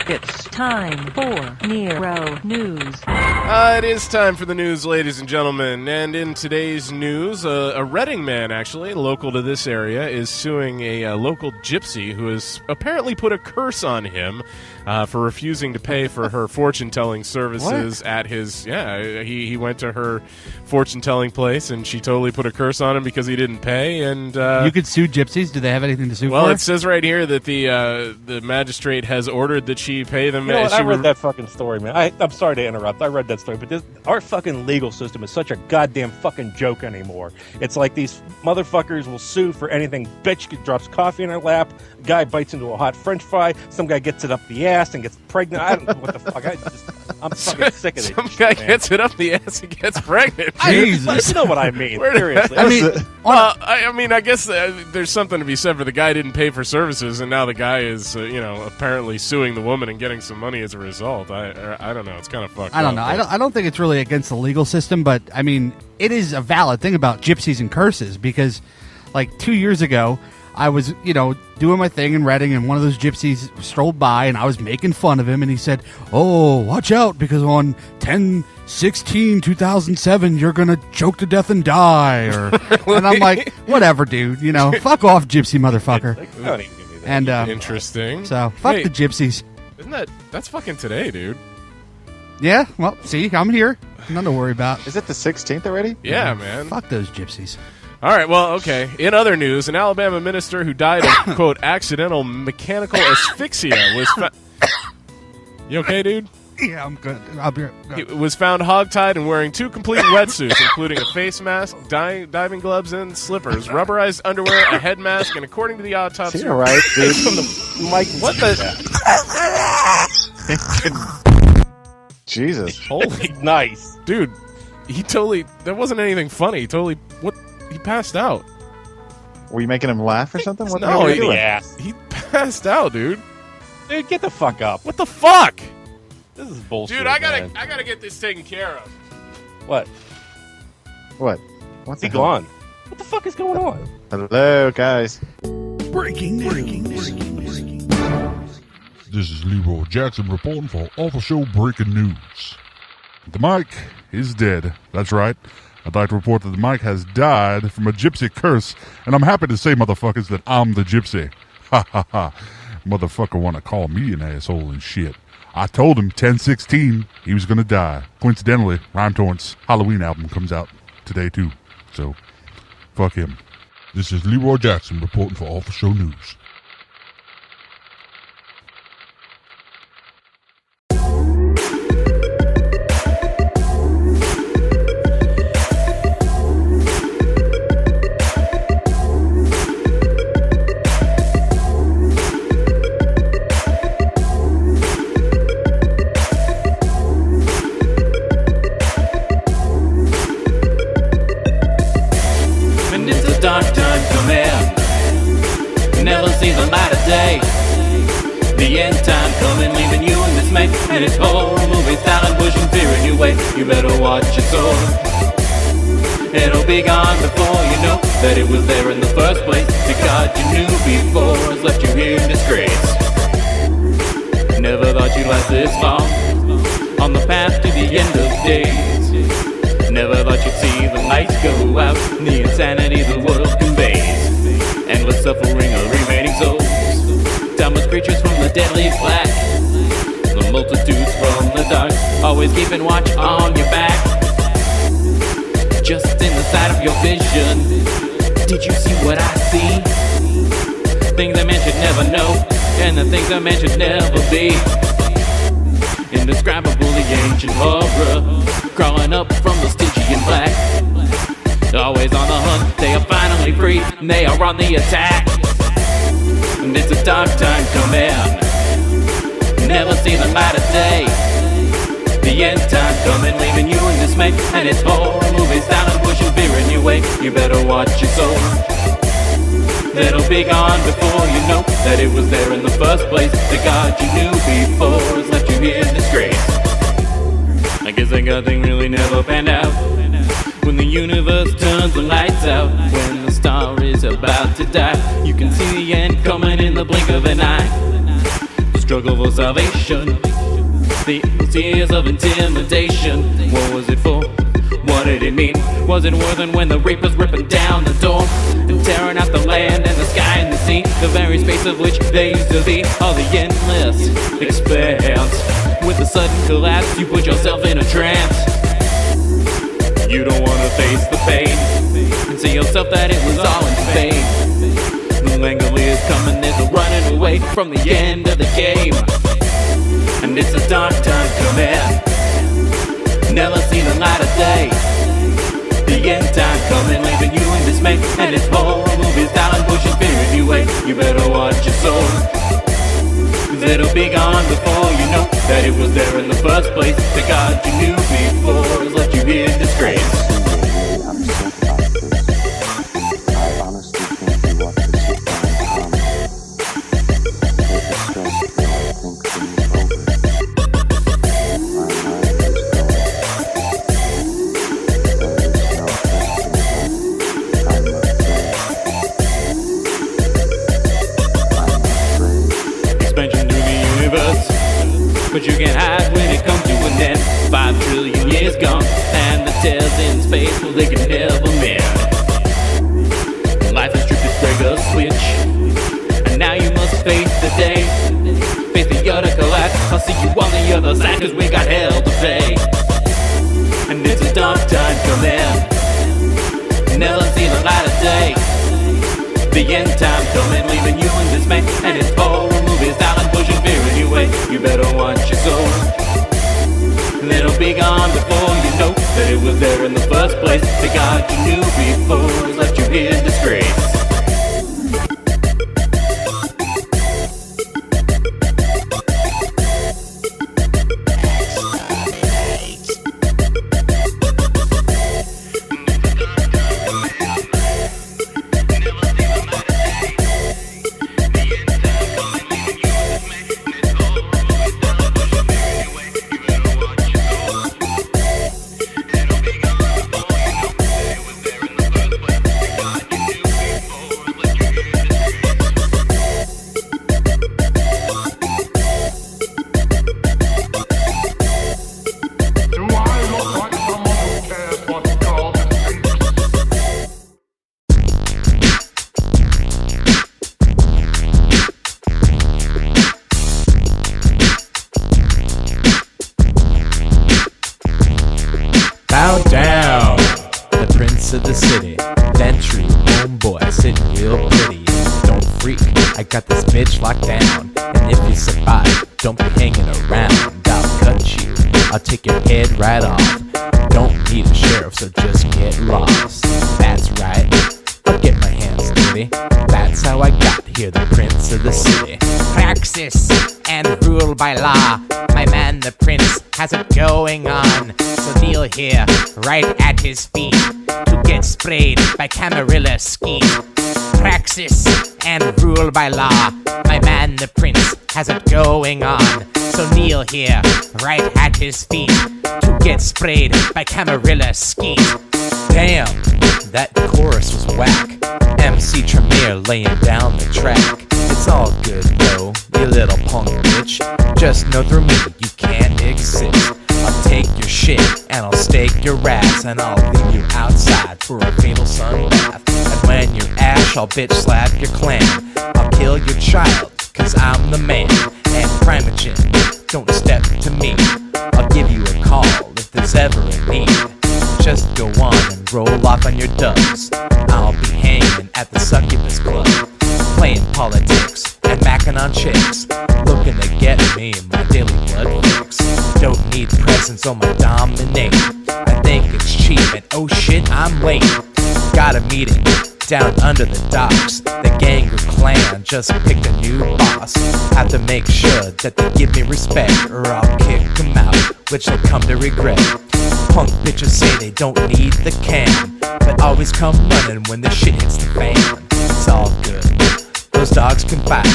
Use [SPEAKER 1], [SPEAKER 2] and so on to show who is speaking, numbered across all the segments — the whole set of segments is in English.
[SPEAKER 1] It's time for Nero News.
[SPEAKER 2] It is time for the news, ladies and gentlemen. And in today's news, a Reading man, actually, local to this area, is suing a local gypsy who has apparently put a curse on him for refusing to pay for her fortune-telling services at his... Yeah, he went to her fortune-telling place, and she totally put a curse on him because he didn't pay. And
[SPEAKER 3] you could sue gypsies? Do they have anything to sue for?
[SPEAKER 2] Well, it says right here that the magistrate has ordered that she pay them.
[SPEAKER 4] You know what? I read that fucking story, man. I'm sorry to interrupt. I read that story, but our fucking legal system is such a goddamn fucking joke anymore. It's like these motherfuckers will sue for anything. Bitch drops coffee in her lap. Guy bites into a hot French fry. Some guy gets it up the ass and gets pregnant. I don't know what the fuck. I'm fucking sick of it.
[SPEAKER 2] Some guy gets it up the ass and gets pregnant.
[SPEAKER 3] Jesus.
[SPEAKER 4] You know what I mean? Seriously.
[SPEAKER 2] I mean, I guess there's something to be said for the guy didn't pay for services, and now the guy is, apparently suing the woman and getting some money as a result. I don't know. It's kind of fucked up.
[SPEAKER 3] I don't know. I don't think it's really against the legal system, but, I mean, it is a valid thing about gypsies and curses because, like, 2 years ago, I was, doing my thing in Reading, and one of those gypsies strolled by, and I was making fun of him, and he said, "Oh, watch out, because on 10/16/2007, you're going to choke to death and die." And I'm like, whatever, dude, fuck off, gypsy motherfucker.
[SPEAKER 4] Don't even give me that.
[SPEAKER 3] And
[SPEAKER 2] Interesting.
[SPEAKER 3] So, fuck the gypsies.
[SPEAKER 2] That's fucking today, dude.
[SPEAKER 3] Yeah, well, see, I'm here. Nothing to worry about.
[SPEAKER 5] Is it the 16th already?
[SPEAKER 2] Yeah, man.
[SPEAKER 3] Fuck those gypsies.
[SPEAKER 2] All right, well, okay. In other news, an Alabama minister who died of, quote, accidental mechanical asphyxia was You okay, dude?
[SPEAKER 3] Yeah, I'm good. I'll be
[SPEAKER 2] He was found hogtied and wearing 2 complete wetsuits, including a face mask, diving gloves, and slippers, rubberized underwear, a head mask, and according to the autopsy...
[SPEAKER 5] You're right, dude.
[SPEAKER 4] From the Mike, what the...
[SPEAKER 5] Jesus.
[SPEAKER 2] Holy...
[SPEAKER 4] Nice.
[SPEAKER 2] Dude, he totally... That wasn't anything funny. He totally... What... He passed out.
[SPEAKER 5] Were you making him laugh or something? What the
[SPEAKER 2] No,
[SPEAKER 5] hell are you
[SPEAKER 2] he-
[SPEAKER 5] doing?
[SPEAKER 4] Ass.
[SPEAKER 2] He passed out, dude.
[SPEAKER 4] Dude, get the fuck up.
[SPEAKER 2] What the fuck?
[SPEAKER 4] This is bullshit,
[SPEAKER 2] Dude, I
[SPEAKER 4] man.
[SPEAKER 2] gotta get this taken care of.
[SPEAKER 4] What?
[SPEAKER 5] What? What's
[SPEAKER 4] He gone. What the fuck is going on?
[SPEAKER 5] Hello, guys.
[SPEAKER 6] Breaking news. This is Leroy Jackson reporting for official breaking news. The Mike is dead. That's right. I'd like to report that the Mike has died from a gypsy curse, and I'm happy to say, motherfuckers, that I'm the gypsy. Ha ha ha. Motherfucker wanna call me an asshole and shit. I told him 10/16 he was gonna die. Coincidentally, Rhyme Torrents' Halloween album comes out today too. So, fuck him. This is Leroy Jackson reporting for official news.
[SPEAKER 7] And it's a dark time coming, never see the light of day. The end time coming, leaving you in dismay. And it's horror movie style and pushing fear in your way. You better watch your soul. It'll be gone before you know that it was there in the first place. The God you knew before has left you here in disgrace. Never thought you'd last this long on the path to the end of days. Never thought you'd see the lights go out, the insanity the world conveys. Endless suffering of remaining souls, timeless creatures from the deadly black. The multitudes from the dark, always keeping watch on your back. Just in the sight of your vision, did you see what I see? Things that man should never know, and the things that man should never be. Indescribable, the ancient horror, crawling up from the Stygian black. Always on the hunt, they are finally free, and they are on the attack. And it's a dark time coming, never see the light of day. The end time coming, leaving you in dismay. And it's horror movie style and pushing fear in your way. You better watch your soul. It'll be gone before you know that it was there in the first place. The God you knew before has left you here in disgrace. I guess that God thing really never panned out. When the universe turns the lights out, when the star is about to die, you can see the end coming in the blink of an eye. struggle for salvation. The tears of intimidation. What was it for? What did it mean? Was it worth it when the reapers ripping down the door and tearing out the land and the sky and the sea, the very space of which they used to be? All the endless expanse. With the sudden collapse, you put yourself in a trance. You don't wanna face the pain and see yourself that it was all in vain. The Langoliers coming, there's a running away from the end of the game. And it's a dark time coming, never see the light of day. The end time coming, leaving you in dismay. And it's horror movies down and pushing fear in your way. You better watch your soul, 'cause it'll be gone before you know that it was there in the first place. The God you knew before has let you here in disgrace. But you can't hide when it comes to an end. 5 trillion years gone, and the tales in space, well, they can never mend. Life is stripped its breaker switch, and now you must face the day. Face the utter collapse. I'll see you on the other side, 'cause we got hell to pay. And it's a dark time coming, never see the light of day. The end time coming, leaving you in dismay. And it's horror movies down and pushing fear in your way. You better watch your soul, and it'll be gone before you know that it was there in the first place. The God you knew before has left you here in disgrace.
[SPEAKER 8] Bow down, the prince of the city. Then true homeboy, sitting real pretty. Don't freak, I got this bitch locked down. And if you survive, don't be hanging around. I'll cut you, I'll take your head right off. Don't need a sheriff, so just get lost. That's right, I'll get my hands dirty. That's how I got here, the prince of the city. Praxis and rule by law. My man the prince has it going on. So kneel here, right at his feet, to get sprayed by Camarilla skeet. Praxis and rule by law. My man the prince has it going on. So kneel here, right at his feet, to get sprayed by Camarilla skeet. Damn, that chorus was whack. MC Tremere laying down the track. It's all good though, you little punk bitch. Just know through me you can't exist. I'll take your shit and I'll stake your ass, and I'll leave you outside for a fatal sunbath. And when you're ash, I'll bitch slap your clan. I'll kill your child, 'cause I'm the man. And Primogen, don't step to me. I'll give you a call if there's ever a need. Just go on and roll off on your dubs. I'll be hanging at the Succubus Club, playing politics and macking on chicks, looking to get me my daily blood fix. Don't need presents on my dominate. I think it's cheap and oh shit, I'm late. Got a meeting down under the docks. The gang or clan just picked a new boss. Have to make sure that they give me respect, or I'll kick them out, which they'll come to regret. Punk bitches say they don't need the can, but always come running when the shit hits the fan. It's all good, those dogs can fight.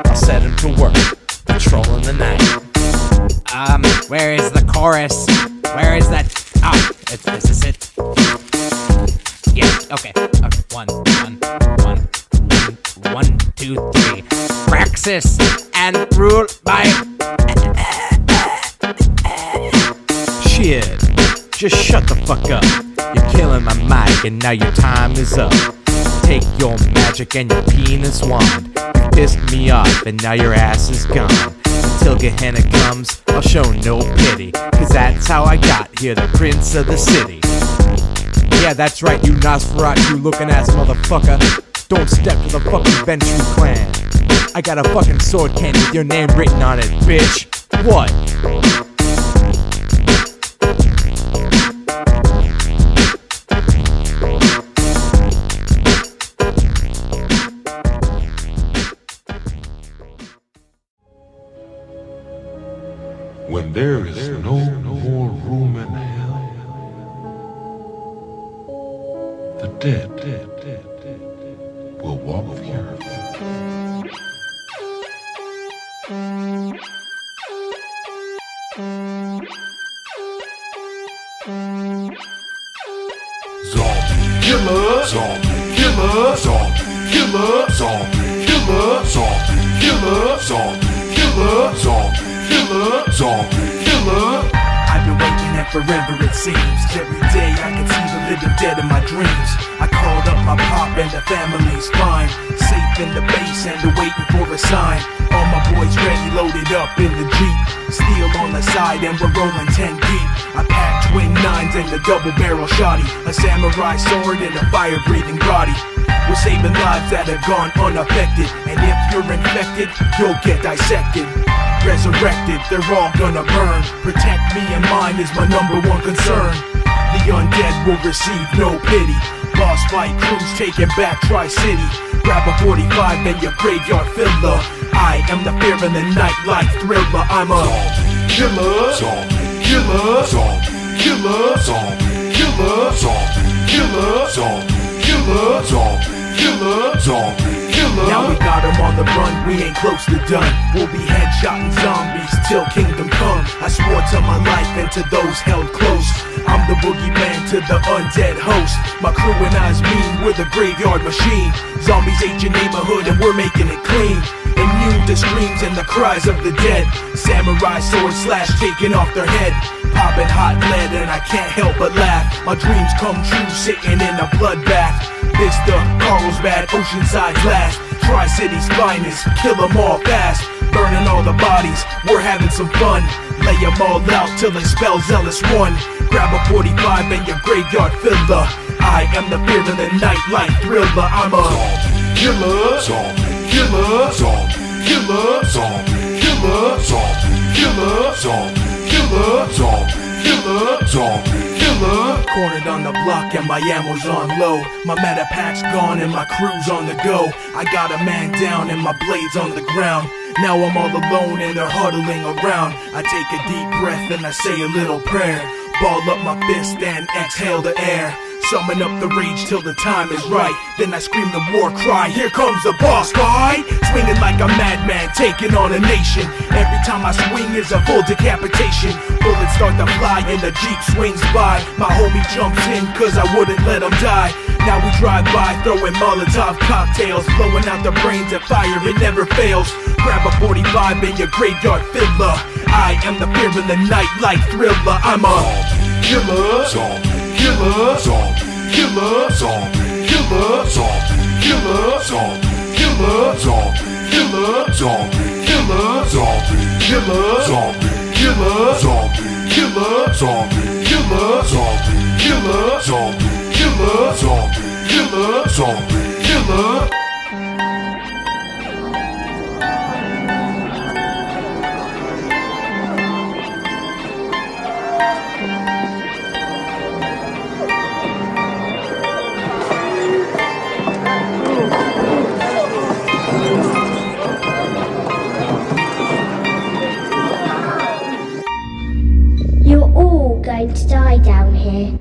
[SPEAKER 8] I'll set them to work, patrolling the night. Where is the chorus? Where is that? This is it. Yeah, okay. One, 2, 3. Praxis and rule by just shut the fuck up. You're killing my mic and now your time is up. Take your magic and your penis wand. You pissed me off and now your ass is gone. Until Gehenna comes, I'll show no pity. Cause that's how I got here, the prince of the city. Yeah, that's right, you Nosferatu looking ass motherfucker. Don't step to the fucking Ventru clan. I got a fucking sword cannon with your name written on it, bitch. What?
[SPEAKER 9] When there is no more room in hell, the dead will walk the earth. Zombie killer, zombie killer, zombie killer, zombie killer, zombie killer, zombie killer, zombie killer, zombie killer.
[SPEAKER 10] I've been waiting and forever it seems. Every day I can see the living dead in my dreams. I called up my pop and the family's fine. Safe in the base and they're waiting for a sign. All my boys ready, loaded up in the Jeep. Steel on the side and we're rolling 10 deep. I packed twin nines and a double barrel shotty. A samurai sword and a fire breathing body. We're saving lives that have gone unaffected. And if you're infected, you'll get dissected. Resurrected, they're all gonna burn. Protect me and mine is my number one concern. The undead will receive no pity. Boss fight crews taking back Tri-City. Grab a 45 and your graveyard filler. I am the fear in the nightlife thriller. I'm a zombie killer, zombie killer, zombie killer, zombie killer, zombie killer, zombie killer, zombie killer, zombie killer. Now we got him on the run, we ain't close to done. We'll be headshotting zombies till kingdom come. I swore to my life and to those held close. I'm the boogeyman to the undead host. My crew and I's mean, we're the graveyard machine. Zombies ate your neighborhood and we're making it clean. Immune to screams and the cries of the dead. Samurai sword slash taking off their head. Popping hot lead and I can't help but laugh. My dreams come true sitting in a bloodbath. Vista, Carlsbad, Oceanside blast. Tri-City's finest, kill them all fast. Burning all the bodies, we're having some fun. Lay them all out till they spell zealous one. Grab a 45 and your graveyard filler. I am the fear of the nightlife thriller. I'm a zombie killer, zombie killer, zombie killer, zombie killer, zombie killer, zombie killer, zombie killer, zombie killer. Cornered on the block and my ammo's on low. My meta pack's gone and my crew's on the go. I got a man down and my blade's on the ground. Now I'm all alone and they're huddling around. I take a deep breath and I say a little prayer. Ball up my fist and exhale the air. Summon up the rage till the time is right. Then I scream the war cry, here comes the boss fight. Swinging like a madman, taking on a nation. Every time I swing is a full decapitation. Bullets start to fly and the Jeep swings by. My homie jumps in cause I wouldn't let him die. Now we drive by throwing Molotov cocktails. Blowing out the brains and fire, it never fails. Grab a 45 in your graveyard filler. I am the fear of the nightlife thriller. I'm a killer, zombie killer, zombie killer, zombie killer, zombie killer, zombie killer, zombie killer, zombie killer, zombie killer, zombie killer, zombie killer, zombie killer, zombie killer, zombie killer, zombie killer, zombie killer.
[SPEAKER 11] You're all going to die down here.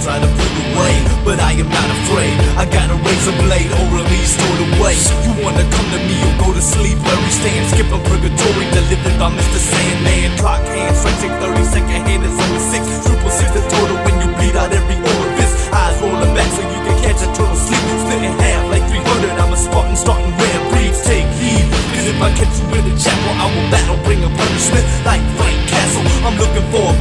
[SPEAKER 12] Try to put away, but I am not afraid. I got a razor blade orally stored away. You wanna come to me or go to sleep where we stand? Skip a purgatory delivered by Mr. Sandman. Clock hands, strike take 30 second hand is over 6. 666 the total when you bleed out every orifice. Eyes rolling back,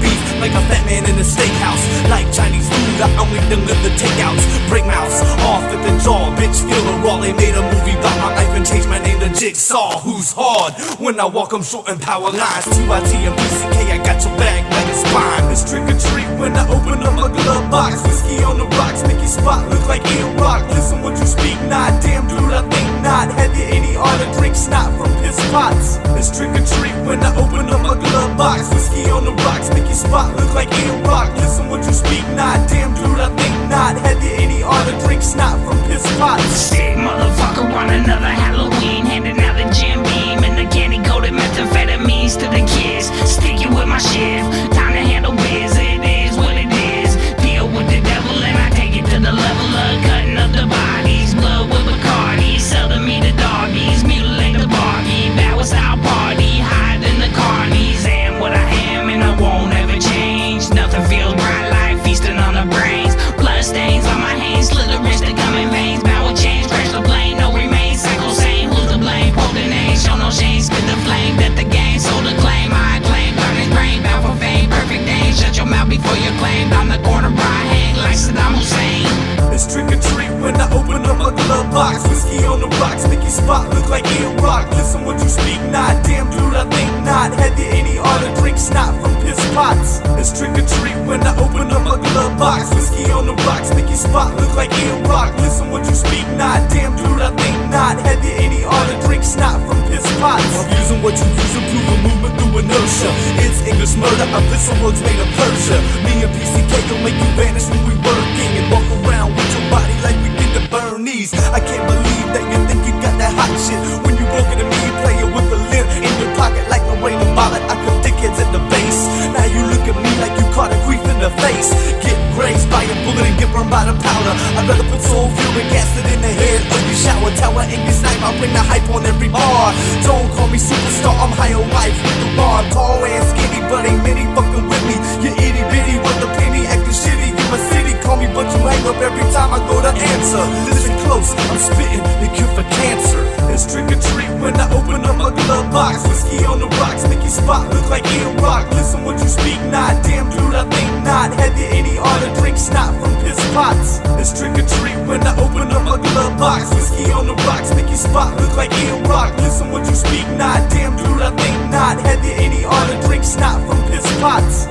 [SPEAKER 12] beef like a fat man in a steakhouse. Like Chinese food, I only deliver takeouts. Break mouths off at the jaw, bitch feel the raw. They made a movie about my life and changed my name to Jigsaw. Who's hard? When I walk I'm short and power lines. TYT and BCK, I got your back like a spine. It's trick or treat when I open up my glove box. Whiskey on the rocks, make your spot look like Ian Rock. Listen what you speak, not damn dude, I think not. Have you any other drink snot from piss pots? It's trick or treat when I open up my glove box. Whiskey on the rocks, make your spot look like Ian Rock. Listen what you speak, not damn dude, I think not. Have you any other drink snot from piss pots?
[SPEAKER 13] Sick motherfucker on another Halloween, handing out the Jim Beam and the candy coated methamphetamines to the kids. Sticky with my shift, time to handle biz. It is what it is. Deal with the devil and I take it to the level of cutting up the bodies. Blood with Bacardi, sell to me the doggies, mutilate the bargy. That was our party, higher than the carnies. And what I am and I won't ever change. Nothing feels right like feasting on the brains. Blood stains on my hands, slither wrist that come in veins. Bow with change, crash the plane, no remains. Psycho sane, who's to blame? Hold the name, show no shame, spit the flame. That the game, sold the claim, I claim. Burn his brain, bound for fame, perfect day. Shut your mouth before you claim. Down the corner, I hang like Saddam Hussein.
[SPEAKER 12] It's trick or treat when I open up my glove box. Whiskey on the rocks, make your spot look like Ian Rock. Listen what you speak, not damn dude, I think not. Have you any other drink snot from piss pots? It's trick or treat when I open up my glove box. Whiskey on the rocks, make your spot look like Ian Rock. Listen what you speak, not damn dude, I think not. Have you any other drink snot from piss pots? I'm using what you use to prove a movement through inertia. It's English murder, I put some words made of Persia. Me and PCK will make you vanish when we working and walk around with your body like we did the Bernies. I can't believe that you think you got that hot shit when you broke into me, playing with the lint in your pocket like a rain of violet. I cut dickheads at the base. Now you look at me like you caught a grief in the face. Get grazed by a bullet and get burned by the powder. I'd rather put soul fuel and gas it in the head of your shower tower and your snipe. I'll bring the hype on every bar. Don't call me superstar, I'm high on life with the bar. Tall and skinny, but ain't many fucking with me. You itty bitty, want the penny, acting shitty. You my city, call me, but you hang up every time I go to answer. Listen close, I'm spitting the cure for cancer. It's trick or treat when I open up my glove box. Whiskey on the rocks, make your spot look like Ian Rock. Listen what you speak, not damn dude, I think not. Have you any other drink snot from piss pots? It's trick or treat when I open up my glove box. Whiskey on the rocks, make your spot look like Ian Rock. Listen what you speak, not damn dude, I think not. Have you any other drink snot from piss pots?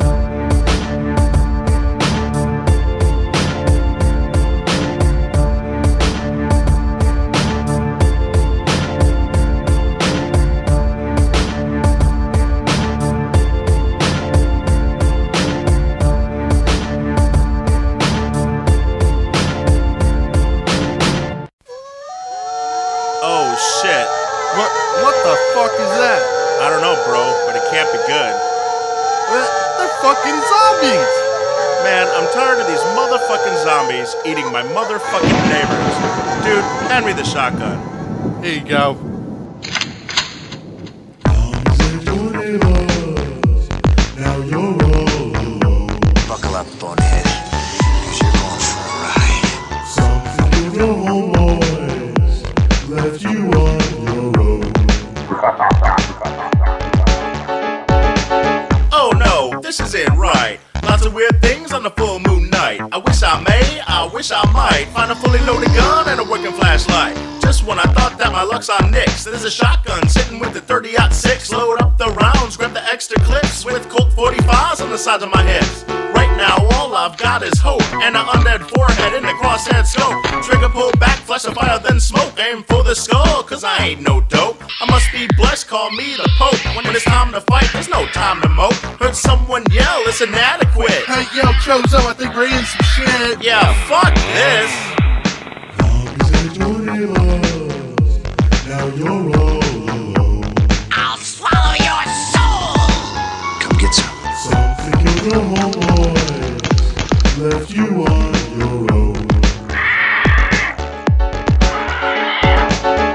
[SPEAKER 14] Oh shit. What the fuck is that? I don't know, bro, but it can't be good. They're fucking zombies! Man, I'm tired of these motherfucking zombies eating my motherfucking neighbors. Dude, hand me the shotgun. Here you go.
[SPEAKER 10] Now you're all alone.
[SPEAKER 15] Buckle up, bonehead, because you're going for a ride.
[SPEAKER 10] Something killed your homeboys, left you on your own.
[SPEAKER 14] Oh no, this isn't right. Lots of weird things on the full moon night. I wish I might find a fully loaded gun and a working flashlight. Just when I thought that my luck's on Nix, there's a shotgun sitting with the 30-06. Load up the rounds, grab the extra clips with Colt 45s on the sides of my hips. Right now, all I've got is hope and an undead forehead in the crosshead scope. Trigger pull back, flash of fire, then smoke. Aim for the skull, cause I ain't no dope. I must be blessed, call me the Pope. When it's time to fight, there's no time to mope. Heard someone yell, it's inadequate.
[SPEAKER 16] Hey, yo, Chozo, I think we're in some shit.
[SPEAKER 14] Yeah, fuck this.
[SPEAKER 10] Now you're all alone.
[SPEAKER 13] I'll swallow your soul.
[SPEAKER 15] Come get some.
[SPEAKER 10] Something killed your homeboys, left you on your own.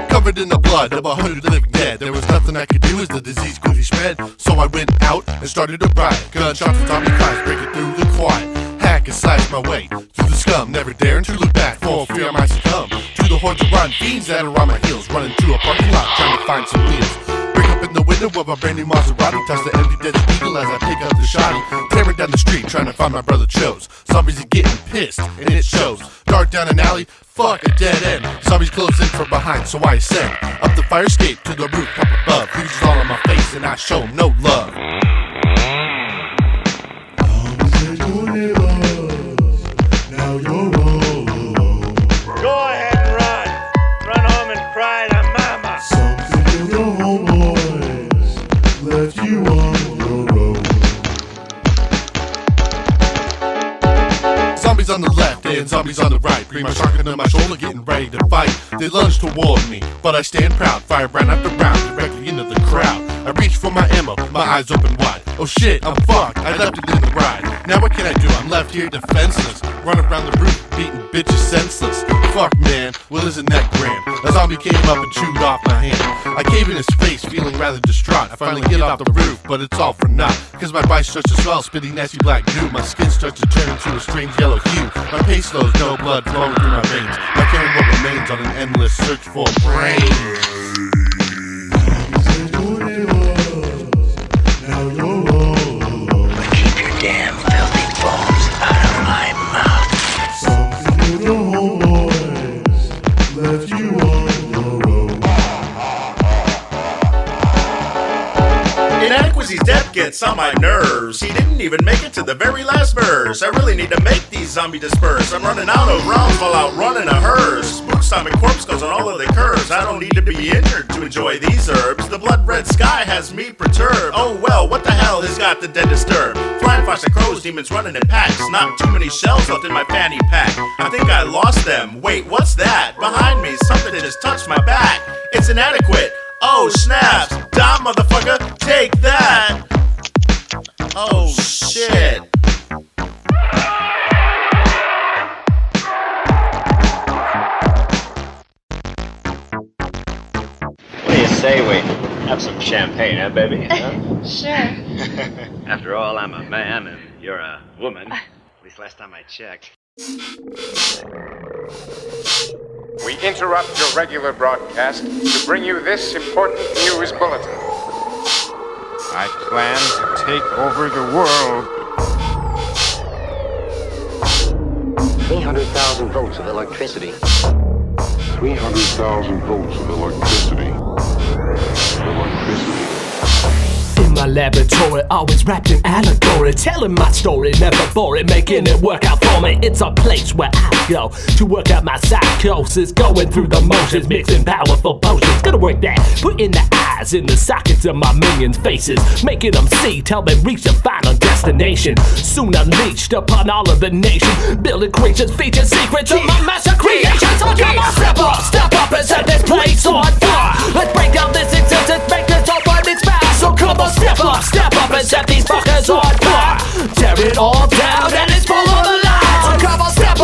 [SPEAKER 16] Covered in the blood of 100 living dead. There was nothing I could do as the disease quickly spread. So I went out and started a riot. Gunshots and zombie cries breaking through the quiet. Hack and slice my way through the scum. Never daring to look back, for fear I might succumb to the hordes of rotten fiends that are on my heels. Running through a parking lot trying to find some wheels. Break up in the window of a brand new Maserati. Touch the empty dead eagle as I pick up the shotty. Tear down the street trying to find my brother Chose. Zombies are getting pissed, and it shows. Dart down an alley, fuck a dead end. Zombies close in from behind, so I ascend up the fire escape to the roof up above. Freezes all on my face, and I show 'em no love.
[SPEAKER 10] Now you're all alone.
[SPEAKER 17] Go ahead and run. Run home and cry to mama.
[SPEAKER 10] Something killed your homeboys, left you on your own.
[SPEAKER 16] Zombies on the left and zombies on the right. Bring my shark under my shoulder, getting ready to fight. They lunge toward me, but I stand proud. Fire round after round, directly into the crowd. I reach for my ammo, my eyes open wide. Oh shit, I'm fucked, I left it in the ride. Now what can I do? I'm left here defenseless. Run around the roof, beating bitches senseless. Fuck man, well isn't that grand? A zombie came up and chewed off my hand. I cave in his face, feeling rather distraught. I finally get off the roof, but it's all for naught. Cause my bite starts to swell, spitting nasty black goo. My skin starts to turn into a strange yellow hue. My pace slows, no blood flowing through my veins. Not caring what remains on an endless search for brains.
[SPEAKER 10] Now you're all alone.
[SPEAKER 15] But keep your damn filthy bones out of my mouth.
[SPEAKER 10] Something killed your homeboys, left you on your own.
[SPEAKER 14] Inadequacy's depth gets on my nerves. He didn't even make it to the very last verse. I really need to make these zombies disperse. I'm running out of rounds while out running a hearse. Spook-stomach corpse goes on all of the curves. I don't need to be injured to enjoy these herbs. The blood-red sky has me perturbed. Oh well, what the hell has got the dead disturbed? Flying fox and crows, demons running in packs. Not too many shells left in my fanny pack. I think I lost them. Wait, what's that? Behind me, something just touched my back. It's inadequate. Oh snaps, die motherfucker, take that. Oh shit.
[SPEAKER 18] What do you say we have some champagne, huh, baby? Huh?
[SPEAKER 19] Sure.
[SPEAKER 18] After all, I'm a man and you're a woman. At least last time I checked.
[SPEAKER 20] We interrupt your regular broadcast to bring you this important news bulletin. I plan to take over the world.
[SPEAKER 15] 300,000 volts of electricity.
[SPEAKER 9] 300,000 volts of electricity.
[SPEAKER 21] In my laboratory, always wrapped in allegory, telling my story, never boring, making it work out for me. It's a place where I go to work out my psychosis, going through the motions, mixing powerful potions. Gonna work that, putting the eyes in the sockets of my minions' faces, making them see till they reach the final destination. Soon unleashed upon all of the nation, building creatures, features, secrets of my master creation. So come on, step up and set this place on fire. Let's break down this existence, make this open its fast. So come on, step up and set these fuckers on fire. Tear it all down and it's full of the light. So come on, step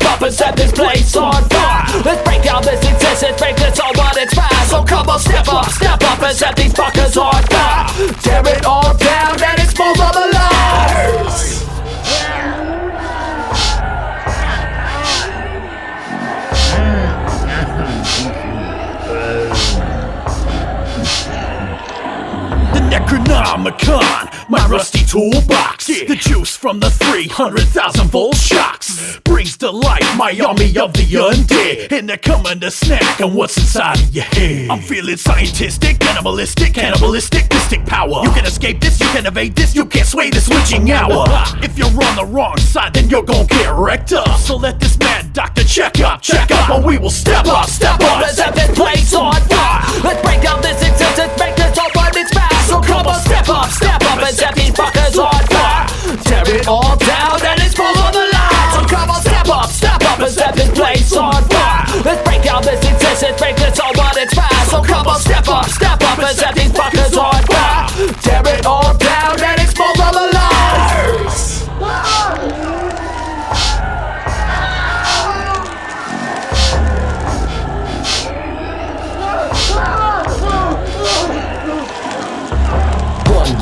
[SPEAKER 21] up and set this place on fire. Let's break down this existence, make this all what it's fast. So come on, step up and set these fuckers on fire. Tear it all down and it's full of the lights.
[SPEAKER 10] The Necronomicon, my rusty toolbox. The juice from the 300,000 volt shocks brings to life my army of the undead, and they're coming to snack on what's inside of your head. I'm feeling scientistic, cannibalistic, mystic power. You can escape this, you can evade this, you can't sway this witching hour. If you're on the wrong side, then you're gonna get wrecked up. So let this mad doctor check up, or we will step up and set this place on fire. Let's break down this existence, make this open its fast. So come on, step up and set these fuckers on fire. Tear it all down and it's full of the light. So come on, step up and set this place on fire. Let's break down this existence, make this all what it's fast. So come on, step up and set these fuckers on fire. Tear it all down and it's full of the lights.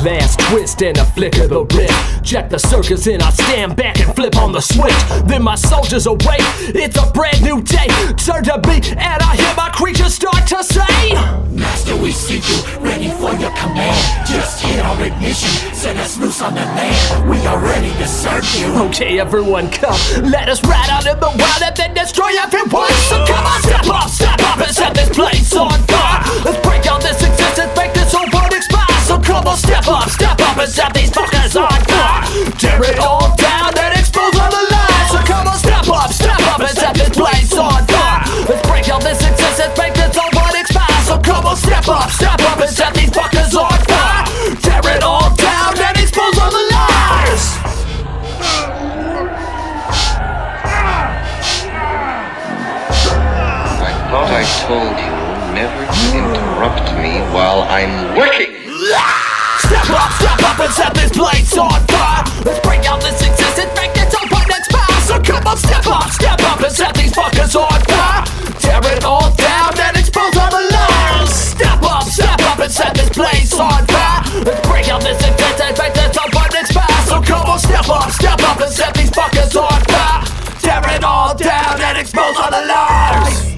[SPEAKER 10] Last twist
[SPEAKER 21] wrist and a flick of the wrist. Check the circus and I stand back and flip on the switch. Then my soldiers awake, it's a brand new day. Turn the beat and I hear my creatures start to say,
[SPEAKER 12] Master, we see you, ready for your command. Just hit our ignition, set us loose on the land. We are ready to serve you.
[SPEAKER 21] Okay, everyone come, let us ride out in the wild and then destroy everyone. So come on, step up and set this place on fire. Let's break out this existence, make this whole world expire. So come on, step up and set these fuckers on fire. Tear it all down and expose all the lies. So come on, step up and set this place on fire. Let's break out this existence, make this whole world expire. So come on, step up and set these fuckers on fire. Tear it all down and expose all the lies.
[SPEAKER 15] I thought I told you never to interrupt me while I'm working.
[SPEAKER 21] Step up and set this place on fire. Let's break out this existence, make this whole world expire. So come on, step up and set these fuckers on fire. Tear it all down and expose all the lies. Step up and set this place on fire. Let's break out this existence, make this whole world expire. So come on, step up and set these fuckers on fire. Tear it all down and expose all the lies.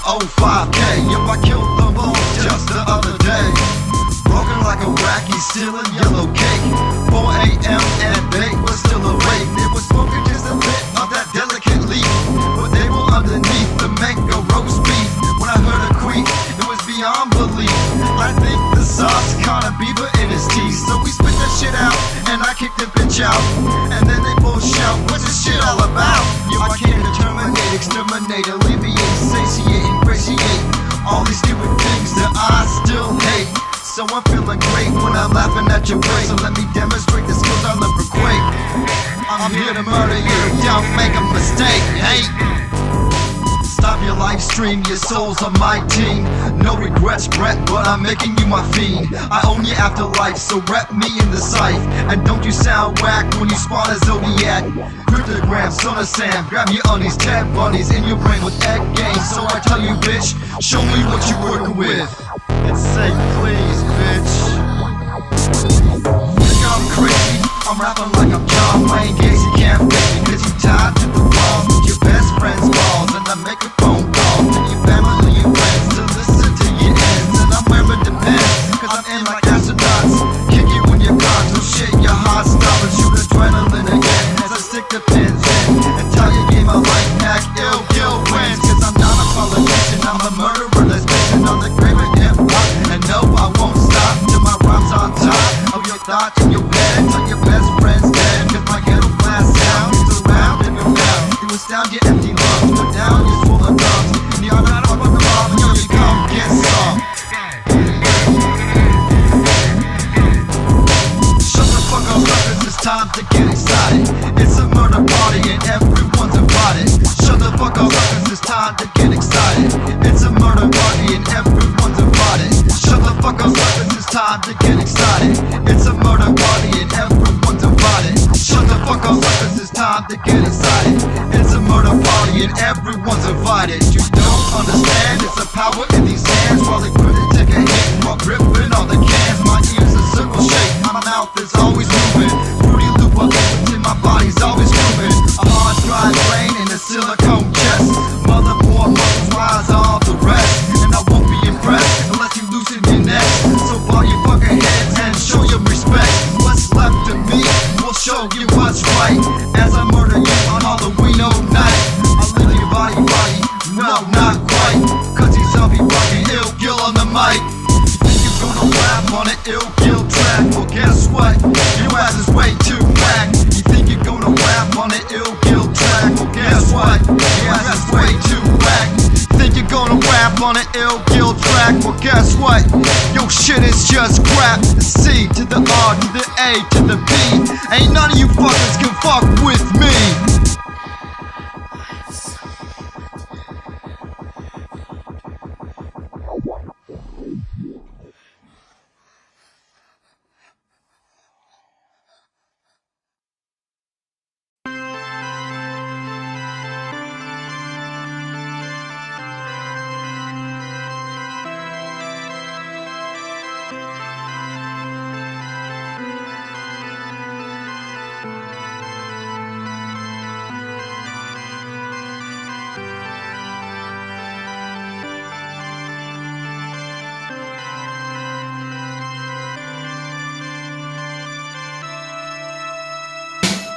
[SPEAKER 19] Oh, 5K, yep, I killed them all just the other day. Broken like a wacky, stealing yellow cake. 4 a.m. and they were still awake. They were smoking just a bit of that delicate leaf, but they were underneath the mango roast beef. When I heard a creak, it was beyond belief. I think the sauce caught a beaver in his teeth, so we spit that shit out, and I kicked the bitch out. And then they both shout, what's this shit all about? Yo, I came to terminate, exterminate, alleviate, satiate, ingratiate all these stupid things that I still hate. So I'm feeling great when I'm laughing at your way. So let me demonstrate the skills I'll never quake. I'm here to murder you, don't make a mistake, hey. Stop your live stream, your souls on my team. No regrets, Brett, but I'm making you my fiend. I own your afterlife, so rep me in the sight. And don't you sound whack when you spawn a Zodiac. Cryptogram, Son of Sam, grab your undies, tag bunnies in your brain with egg games. So I tell you, bitch, show me what you're working with. And say please, bitch. Think I'm crazy, I'm rapping like I'm John Wayne Gacy. Can't fake me cause you tied to the wall with your best friend's balls. And I make a phone call to your family and friends to listen to your ends. And I'm wearing the pants cause I'm in like astronauts. Kick you in your car, so shit your heart stop and shoot adrenaline again as I stick the pins in and tell you game my life back. Ill kill wins cause I'm not a politician, I'm a murderer that's bitching on the grave of hip-hop. And no, I won't stop till my rhymes on top of your thoughts in your head. Till your best friend's dead cause my ghetto blast sound is around and around. You astound your empty lungs, but down you're full of thumbs. And you're not up on the bomb, yo, you come get some. Shut the fuck up, suckers, it's time to get excited. It's a murder party and everyone's invited. Shut the fuck up, suckers, it's time to get excited. It's a murder party and everyone's invited. Shut the fuck up, suckers, it's time to get excited. It's a murder party and everyone's invited. Shut the fuck up, suckers, it's time to get excited. It's a murder party and everyone's invited. You don't understand, it's a power in these hands. While they couldn't take a hit while gripping all the cans. My ears are circle shaped, my mouth is always moving. Fruity loop up in my body's always moving. A hard dry brain and a silicone chest. Mother poor muscles rise all the rest. And I won't be impressed unless you loosen your neck. So bow your fucking heads and show your respect. What's left of me will show you what's right. As I murder you on Halloween night. I'll leave your body, no, not quite. Cause he's zombie fucking ill kill on the mic. You think you're gonna rap on an ill kill track? Well guess what? Your ass is way too whack. You think you're gonna rap on an ill kill track? Well guess what? Your ass is way too whack. Think you're gonna rap on an ill kill track? back, well guess what? Yo, shit is just crap. The C to the R to the A to the B. Ain't none of you fuckers can fuck with me.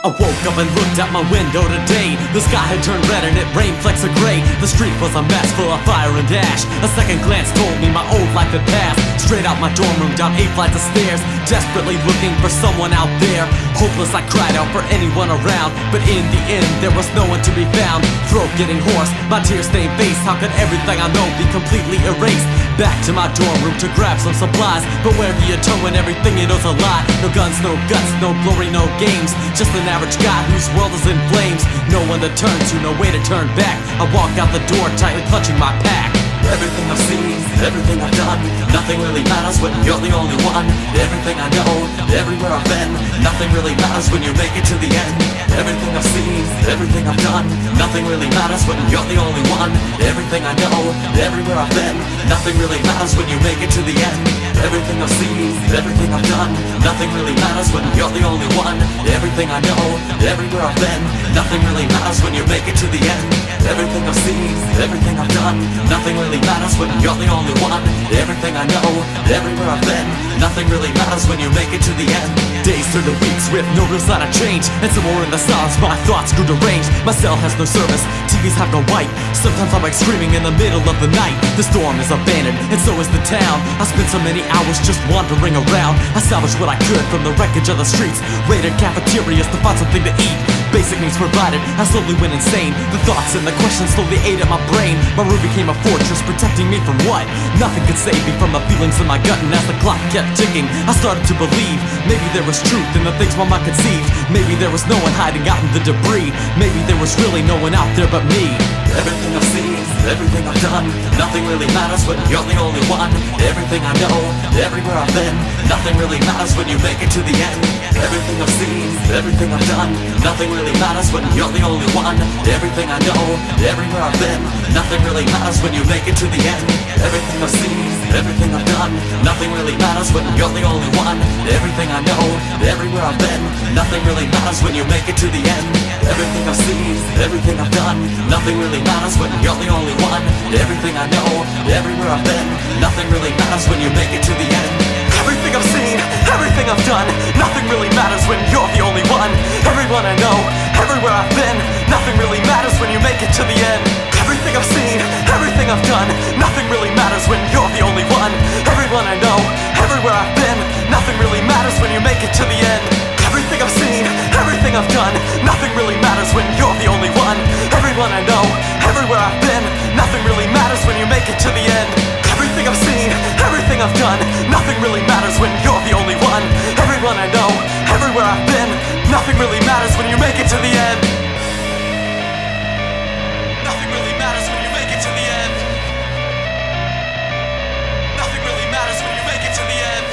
[SPEAKER 1] I woke up and looked out my window today. The sky had turned red and it rained flecks of gray. The street was a mess full of fire and ash. A second glance told me my old life had passed. Straight out my dorm room, down 8 flights of stairs, desperately looking for someone out there. Hopeless, I cried out for anyone around, but in the end there was no one to be found. Throat getting hoarse, my tear-stained face. How could everything I know be completely erased? Back to my dorm room to grab some supplies, but where do you turn when everything you know's a lie? No guns, no guts, no glory, no games. Just an average guy whose world is in flames. No one to turn to, no way to turn back. I walk out the door, tightly clutching my pack. Everything I've seen, everything I've done, nothing really matters when you're the only one. Everything I know, everywhere I've been, nothing really matters when you make it to the end. Everything I've seen, everything I've done, nothing really matters when you're the only one. Everything I know, everywhere I've been, nothing really matters when you make it to the end. Everything I've seen, everything I've done, nothing really matters when you're the only one. Everything I know, everywhere I've been, nothing really matters when you make it to the end. Everything I've seen, everything I've done, nothing really matters when you're the only one. Everything I know, everywhere I've been, nothing really matters when you make it to the end. Days turn to weeks with no real sign of change, and somewhere in the silence my thoughts grew deranged. My cell has no service, TVs have gone white. Sometimes I'm like screaming in the middle of the night. The storm is abandoned, and so is the town. I spent so many hours just wandering around. I salvaged what I could from the wreckage of the streets, raided cafeterias to find something to eat. Basic needs provided, I slowly went insane. The thoughts and the questions slowly ate at my brain. My room became a fortress, protecting me from what? Nothing could save me from the feelings in my gut. And as the clock kept ticking, I started to believe maybe there was truth in the things my mind conceived. Maybe there was no one hiding out in the debris. Maybe there was really no one out there but me. Everything I've seen, everything I've done, nothing really matters when you're the only one. Everything I know, everywhere I've been, nothing really matters when you make it to the end. Everything I've seen, everything I've done, nothing really matters when you're the only one. Everything I know, everywhere I've been, nothing really matters when you make it to the end. Everything I've seen, everything I've done, nothing really matters when you're the only one. Everything I know, everywhere I've been, nothing really matters when you make it to the end. Everything I've seen, everything I've done, nothing really matters when you're the only one. Everything I know, everywhere I've been, nothing really matters when you make it to the end. Everything I've seen, everything I've done, nothing really matters when you're the only one. Everyone I know, everywhere I've been, nothing really matters when you make it to the end. Everything I've seen, everything I've done, nothing really matters when you're the only one. Everyone I know, everywhere I've been, nothing really matters when you make it to the end. Everything I've seen, everything I've done, nothing really matters when you're the only one. Everyone I know, everywhere I've been, nothing really matters when you make it to the end. Everything I've seen, everything I've done, nothing really matters when you're the only one. Everyone I know, everywhere I've been, nothing really matters when you make it to the end. Nothing really matters when you make it to the end. Nothing really matters when you make it to the end.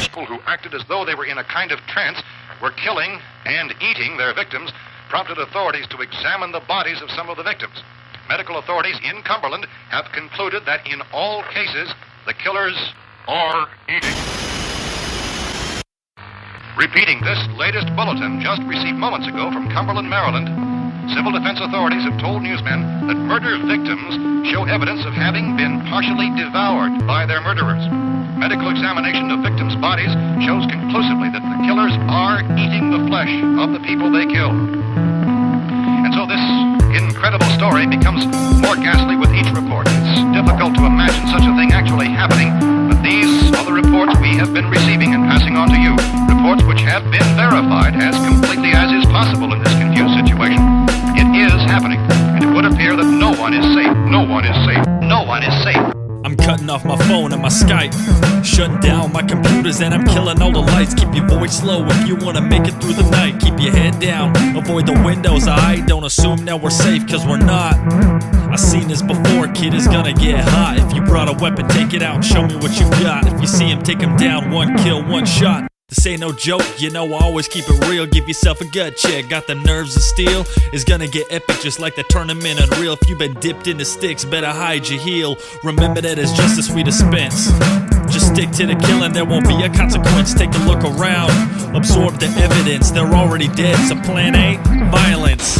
[SPEAKER 22] People who acted as though they were in a kind of trance were killing and eating their victims, prompted authorities to examine the bodies of some of the victims. Medical authorities in Cumberland have concluded that in all cases, the killers are eating. Repeating this latest bulletin just received moments ago from Cumberland, Maryland, civil defense authorities have told newsmen that murder victims show evidence of having been partially devoured by their murderers. Medical examination of victims' bodies shows conclusively that the killers are eating the flesh of the people they killed. And so this incredible story becomes more ghastly with each report. It's difficult to imagine such a thing actually happening, but these are the reports we have been receiving and passing on to you. Reports which have been verified as completely as is possible in this confused situation. It is happening, and it would appear that no one is safe. No one is safe. No one is safe.
[SPEAKER 2] I'm cutting off my phone and my Skype, shutting down my computers and I'm killing all the lights. Keep your voice low if you wanna make it through the night. Keep your head down, avoid the windows. I don't assume that we're safe, cause we're not. I seen this before, kid, it's gonna get hot. If you brought a weapon, take it out and show me what you got. If you see him, take him down, one kill, one shot. This ain't no joke, you know I always keep it real. Give yourself a gut check, got them nerves of steel. It's gonna get epic just like the tournament unreal. If you've been dipped into sticks, better hide your heel. Remember that it's justice we dispense. Just stick to the killing, there won't be a consequence. Take a look around, absorb the evidence. They're already dead, so plan A, violence.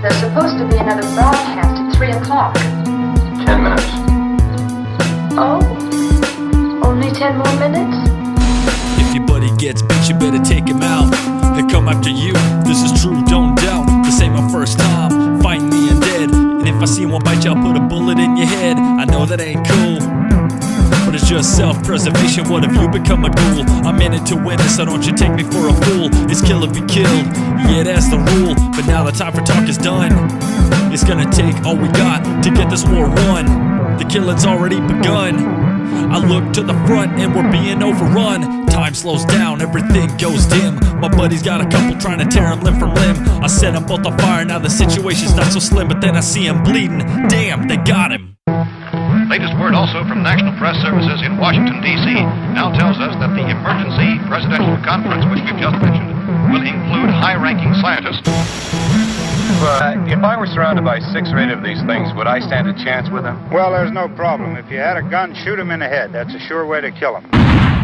[SPEAKER 3] There's supposed to be another broadcast at 3 o'clock.
[SPEAKER 20] 10 minutes.
[SPEAKER 3] Oh? Only 10 more minutes?
[SPEAKER 2] If your buddy gets beat, you better take him out. He'll come after you, this is true, don't doubt. This ain't my first time fighting the undead. And if I see one bite you, I'll put a bullet in your head. I know that ain't cool, but it's just self-preservation. What if you become a ghoul? I'm in it to win it, so don't you take me for a fool. It's kill or be killed, yeah, that's the rule. But now the time for talk is done. It's gonna take all we got to get this war won. The killing's already begun. I look to the front and we're being overrun. Time slows down, everything goes dim. My buddy's got a couple trying to tear him limb from limb. I set them both on fire, now the situation's not so slim. But then I see him bleeding, damn, they got him.
[SPEAKER 22] Latest word also from National Press Services in Washington, D.C. now tells us that the emergency presidential conference, which we've just mentioned, will include high-ranking scientists.
[SPEAKER 20] If I were surrounded by 6 or 8 of these things, would I stand a chance with them?
[SPEAKER 23] Well, there's no problem. If you had a gun, shoot him in the head. That's a sure way to kill him.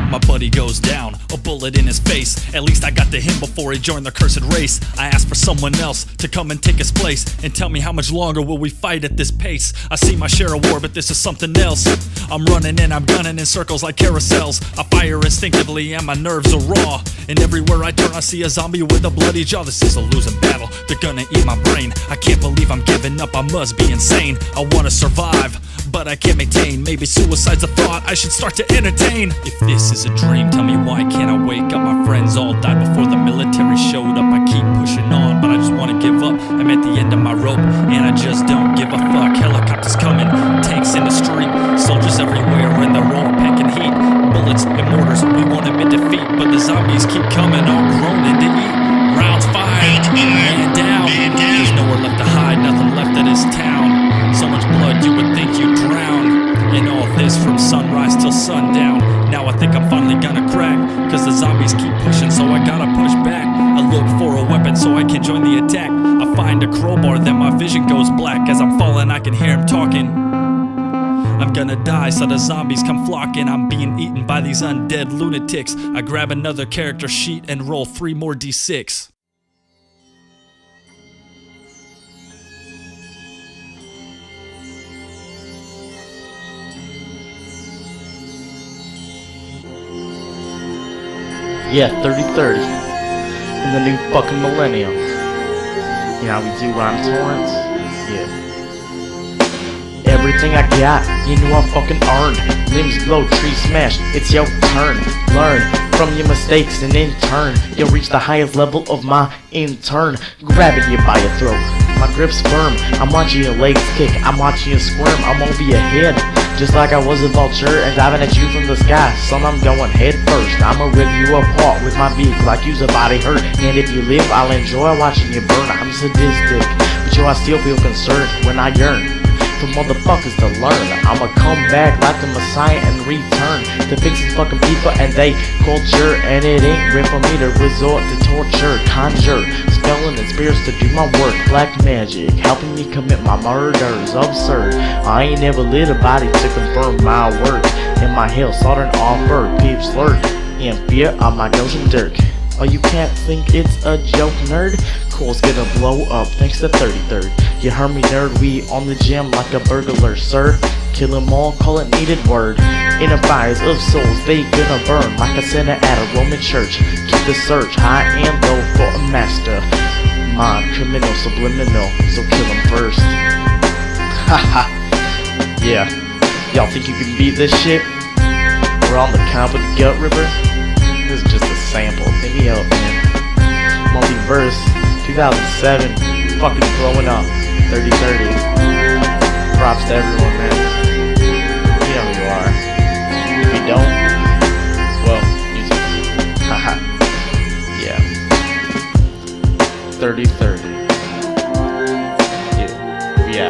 [SPEAKER 2] My buddy goes down, a bullet in his face. At least I got to him before he joined the cursed race. I asked for someone else to come and take his place and tell me how much longer will we fight at this pace. I see my share of war, but this is something else. I'm running and I'm gunning in circles like carousels. I fire instinctively and my nerves are raw. And everywhere I turn I see a zombie with a bloody jaw. This is a losing battle, they're gonna eat my brain. I can't believe I'm giving up, I must be insane. I wanna survive, but I can't maintain. Maybe suicide's a thought I should start to entertain. If this is a dream, tell me why can't I wake up? My friends all died before the military showed up. I keep pushing on, but I just wanna give up. I'm at the end of my rope, and I just don't give a fuck. Helicopters coming, tanks in the street, soldiers everywhere, and they're all packing heat. Bullets and mortars, we want them in defeat, but the zombies keep coming, all groaning to eat. Rounds fired, man down. There's nowhere left to hide, nothing left of this town. So much blood you would think you'd drown. In all this from sunrise till sundown. Now I think I'm finally gonna crack, cause the zombies keep pushing, so I gotta push back. I look for a weapon so I can join the attack. I find a crowbar, then my vision goes black. As I'm falling I can hear him talking. I'm gonna die, so the zombies come flocking. I'm being eaten by these undead lunatics. I grab another character sheet and roll 3 more d6.
[SPEAKER 24] Yeah, 30-30. In the new fucking millennium. You know how we do rhyme Torrents? Yeah. Everything I got, you know I fucking earned. Limbs glow, trees smash, it's your turn. Learn from your mistakes and in turn, you'll reach the highest level of my intern. Grabbing you by your throat, my grip's firm. I'm watching your legs kick, I'm watching you squirm. I'm over your head, just like I was a vulture and diving at you from the sky. Son, I'm going head first. I'ma rip you apart with my beak like you's a body hurt. And if you live, I'll enjoy watching you burn. I'm sadistic, but yo, I still feel concerned when I yearn for motherfuckers to learn. I'ma come back like the Messiah and return to fix these fucking people and they culture. And it ain't real for me to resort to torture, conjure, spelling and spirits to do my work. Black magic, helping me commit my murders. Absurd, I ain't never lit a body to confirm my work. In my hell, southern offer, peeps lurk in fear of my ghost and dirt. Oh, you can't think it's a joke, nerd? Cool's gonna blow up thanks to 33rd. You heard me, nerd, we on the gym like a burglar, sir. Kill 'em all, call it needed word. In the fires of souls, they gonna burn like a sinner at a Roman church. Keep the search high and low for a master. Mind criminal, subliminal, so kill 'em first. Haha. Yeah. Y'all think you can beat this shit? We're on the Competent Gut Ripper? This is just a sample. Hit me up, man. Multiverse, 2007. Fucking blowing up. 30-30. Props to everyone, man. You know who you are. If you don't, well, you do. Haha. Yeah. 30-30. Yeah.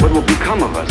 [SPEAKER 1] What will become of us?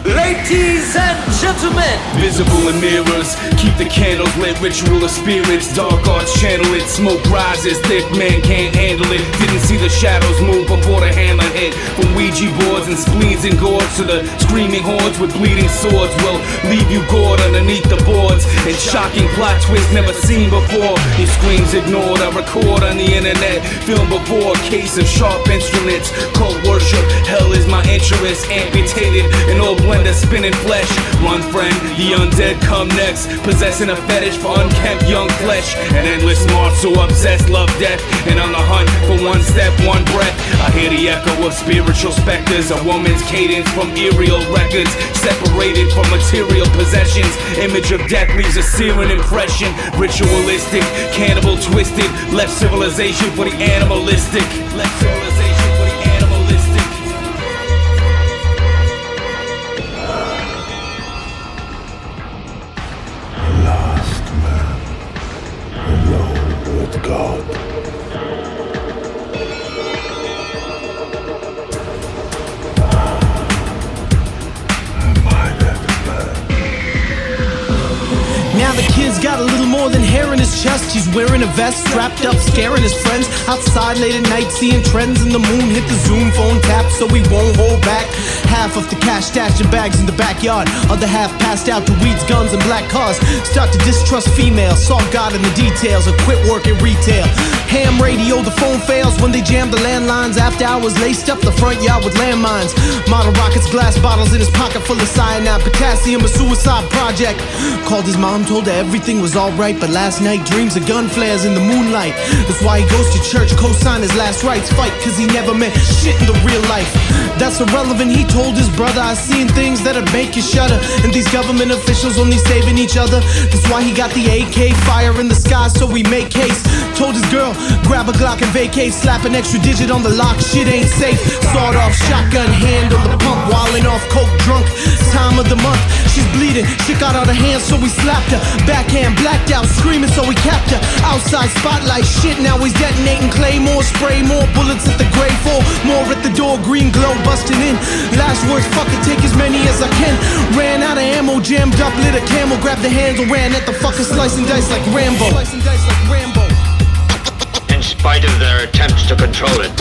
[SPEAKER 1] Ladies and gentlemen,
[SPEAKER 10] visible in mirrors, keep the candles lit, ritual of spirits, dark arts channel it, smoke rises, thick man can't handle it, didn't see the shadows move before the hammer hit, from Ouija boards and spleens and gourds to the screaming hordes with bleeding swords will leave you gored underneath the boards, and shocking plot twists never seen before, your screams ignored, I record on the internet, film before, case of sharp instruments, cult worship, hell is my interest, amputated and all blender spinning flesh. One friend, the undead come next, possessing a fetish for unkempt young flesh. An endless march, so obsessed, love death, and on the hunt for one step, one breath. I hear the echo of spiritual specters, a woman's cadence from aerial records, separated from material possessions. Image of death leaves a searing impression, ritualistic, cannibal twisted, left civilization for the animalistic. Left civilization for the animalistic.
[SPEAKER 9] Last man, alone with God.
[SPEAKER 4] Now the kid's got a little more than hair in his chest. He's wearing a vest, strapped up, scaring his friends. Outside late at night, seeing trends in the moon. Hit the Zoom phone tap so he won't hold back. Half of the cash stashed in bags in the backyard. Other half passed out to weeds, guns, and black cars. Start to distrust females, saw God in the details, and quit working retail. Ham radio, the phone fails when they jam the landlines. After hours, laced up the front yard with landmines. Model rockets, glass bottles in his pocket full of cyanide, potassium, a suicide project. Called his mom, told her everything was alright, but last night dreams of gun flares in the moonlight. That's why he goes to church, co-sign his last rites, fight cause he never meant shit in the real life. That's irrelevant, he told his brother, I seen things that'd make you shudder, and these government officials only saving each other. That's why he got the AK, fire in the sky so we make haste. Told his girl, grab a Glock and vacate, slap an extra digit on the lock, shit ain't safe. Sawed off shotgun hand on the pump, wildin' off coke drunk, time of the month. She's bleeding, shit got out of hand so we slapped her. Backhand blacked out, screaming so we capped her. Outside spotlight shit, now he's detonating claymore, spray more bullets at the grave fall, more at the door, green glow busting in. Last words, fuck it, take as many as I can. Ran out of ammo, jammed up, lit a camel, grabbed the handle, ran at the fucker, slicing dice like Rambo. Slicing dice like Rambo.
[SPEAKER 18] In spite of their attempts to control it,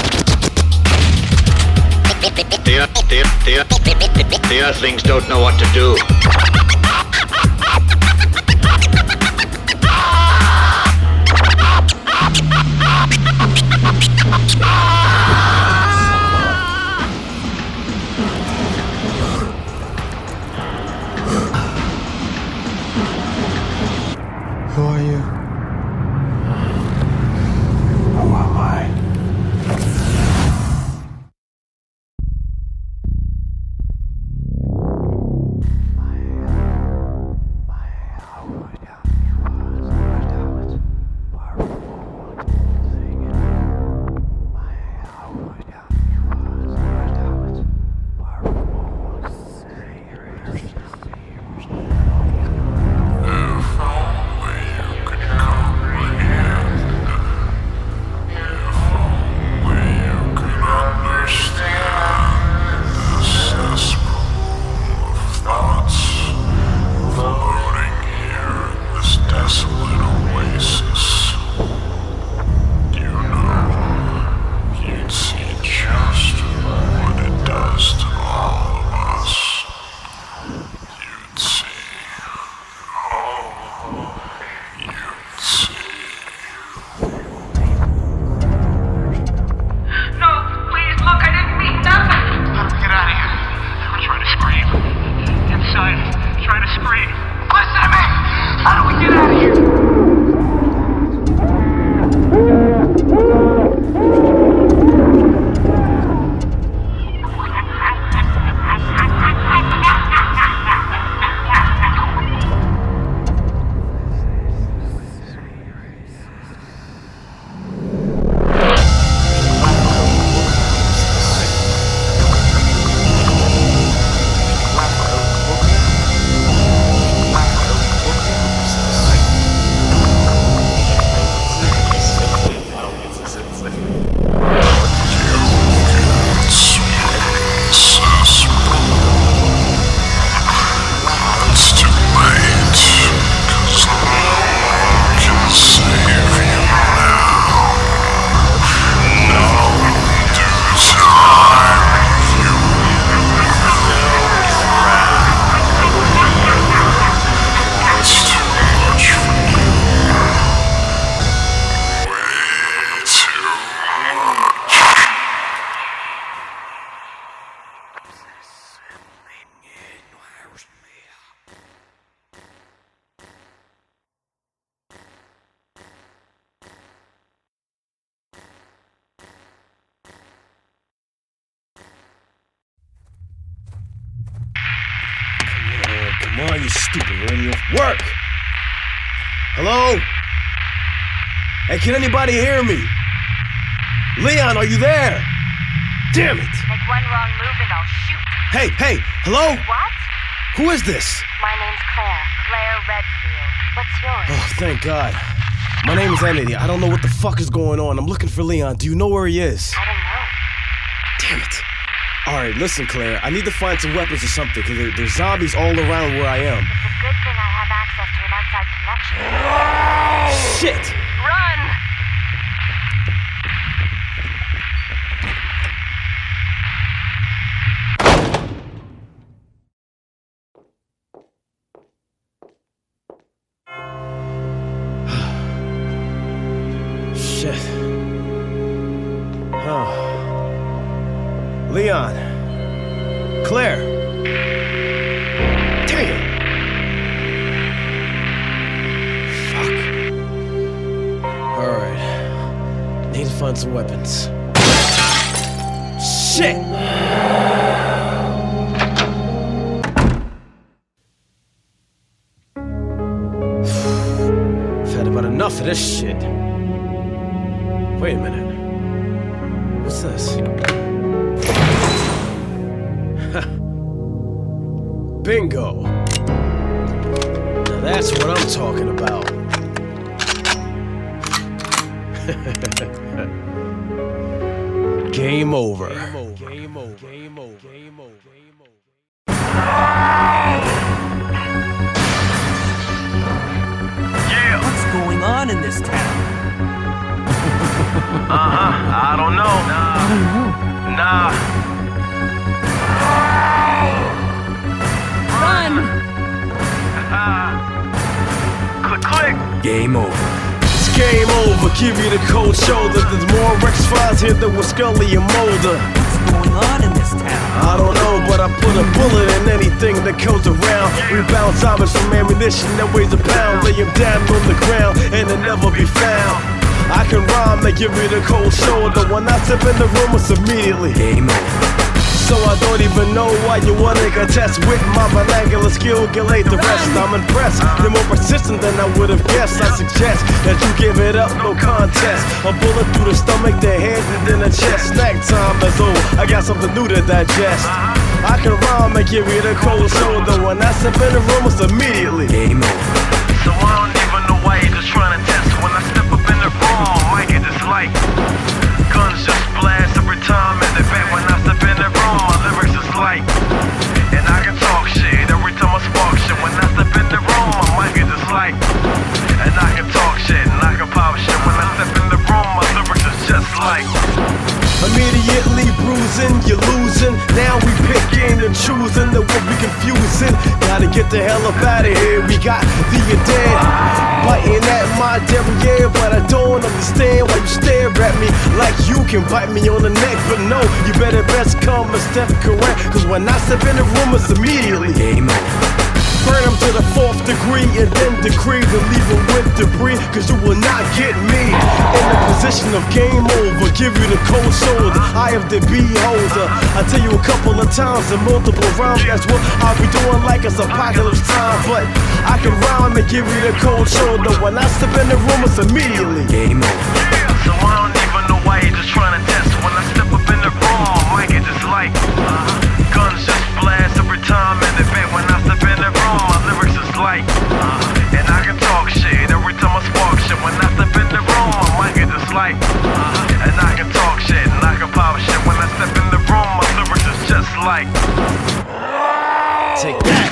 [SPEAKER 22] The Earthlings don't know what to do.
[SPEAKER 4] Who are you? Who am I?
[SPEAKER 5] Come on, you stupid radio. Work! Hello? Hey, can anybody hear me? Leon, are you there? Damn it!
[SPEAKER 6] Make one wrong move and I'll shoot.
[SPEAKER 5] Hey, hello?
[SPEAKER 6] What?
[SPEAKER 5] Who is this?
[SPEAKER 6] My name's Claire. Claire Redfield. What's yours?
[SPEAKER 5] Oh, thank God. My name is Emily. I don't know what the fuck is going on. I'm looking for Leon. Do you know where he is?
[SPEAKER 6] I don't know.
[SPEAKER 5] Damn it. Alright, listen, Claire. I need to find some weapons or something, because there's zombies all around where I am.
[SPEAKER 6] It's a good thing I have access to an outside connection.
[SPEAKER 5] Shit!
[SPEAKER 6] Run!
[SPEAKER 5] Shit. Oh. Leon. Claire. Damn. Fuck. Alright. Need to find some weapons. Shit! I've had about enough of this shit. Wait a minute. What's this? Bingo! Now that's what I'm talking about. Game over. Game over. Game over. Game over.
[SPEAKER 7] Yeah. What's going on in this town?
[SPEAKER 8] I don't know. Nah.
[SPEAKER 5] give you the cold shoulder. There's more X-Files here than with Scully and Mulder.
[SPEAKER 7] What's going on in this town?
[SPEAKER 5] I don't know, but I put a bullet in anything that comes around. We bounce hours from ammunition that weighs a pound. Lay him down on the ground and they'll never be found. I can rhyme and give you the cold shoulder. When I step in the room, it's immediately game over. So I don't even know why you wanna contest with my vernacular skill. Get laid the rest. I'm impressed. You're more persistent than I would have guessed. I suggest that you give it up, no contest. A bullet through the stomach, the head, and then the chest. Snack time is over. I got something new to digest. I can rhyme and give you the cold shoulder. When I step in the room, it's immediately game over.
[SPEAKER 8] So I don't even know why you're just trying to test. When I step up in the room, I get this like guns just blast every time in the back. When I step in the room, my lyrics is light, and I can talk shit every time I spark shit. When I step in the room, my mic is just light, and I can talk shit and I can pop shit. When I step in the room, my lyrics is just like
[SPEAKER 5] immediately bruising, you're losing. Now we picking and choosing that what we confusing. Gotta get the hell up out of here. We got the dead biting at my derriere, but I don't understand why you stare at me like you can bite me on the neck. But no, you better best come a step correct, cause when I step in the room, it's immediately game over. Burn them to the 4th degree and then decree to leave them with debris, cause you will not get me in the position of game over. Give you the cold shoulder, I am the beholder. I tell you a couple of times in multiple rhymes, that's what I'll be doing like it's apocalypse time. But I can rhyme and give you the cold shoulder. When I step in the room, it's immediately game over.
[SPEAKER 8] So I don't even know why you're just trying to test. When I step up in the room, my mic is just like guns just blast every time in the back. When I step in the room, my lyrics is light, and I can talk shit every time I spark shit. When I step in the room, my mic is just light, and I can talk shit and I can pop shit. When I step in the room, my lyrics is just like
[SPEAKER 5] take that.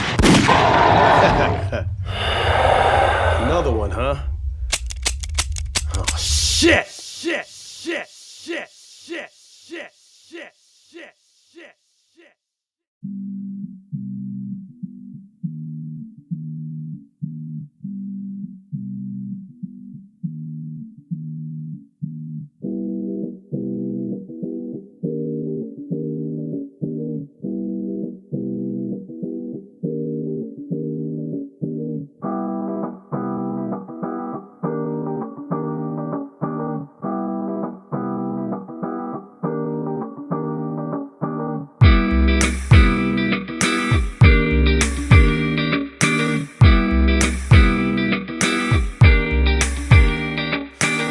[SPEAKER 5] Another one, huh? Oh shit! Shit! Shit! Shit! Shit! Shit! Shit! Shit! Shit! Shit!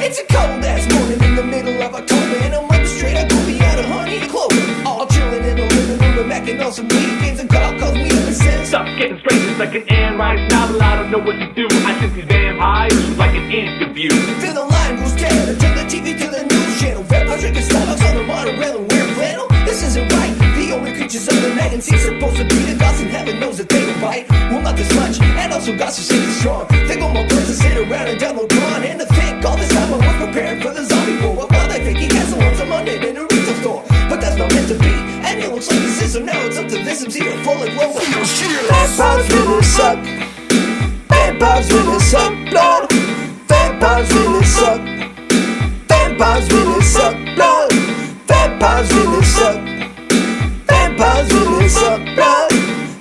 [SPEAKER 11] It's a cold ass morning in the middle of October, and I'm up straight up to me out of honey and clover. All chilling in the living room and macking on some weed games, and Carl calls me up and says,
[SPEAKER 21] Stuff's getting strange, it's like an Anne Rice novel, I don't know what to do. I think these vampires was like an interview.
[SPEAKER 11] Then the line goes dead, I turn the TV to the news channel. Vampires drinking Starbucks on the monorail and wearing flannel. This isn't right, the only creatures of the night and sea supposed to be the gods, and heaven knows that they don't bite. Well, not this much, and also gods are safe and strong. They got more birds to sit around and download Tron, and to think all this time I was preparing for the zombie war. Well, I think he has some on some Monday in a retail store, but that's not meant to be, and it looks like this is, so now it's up to this MC to fall and roll. Vampires really suck. Vampires really suck. Blood. Vampires really suck. Vampires really suck. Blood. Vampires really suck. Vampires really suck. Blood.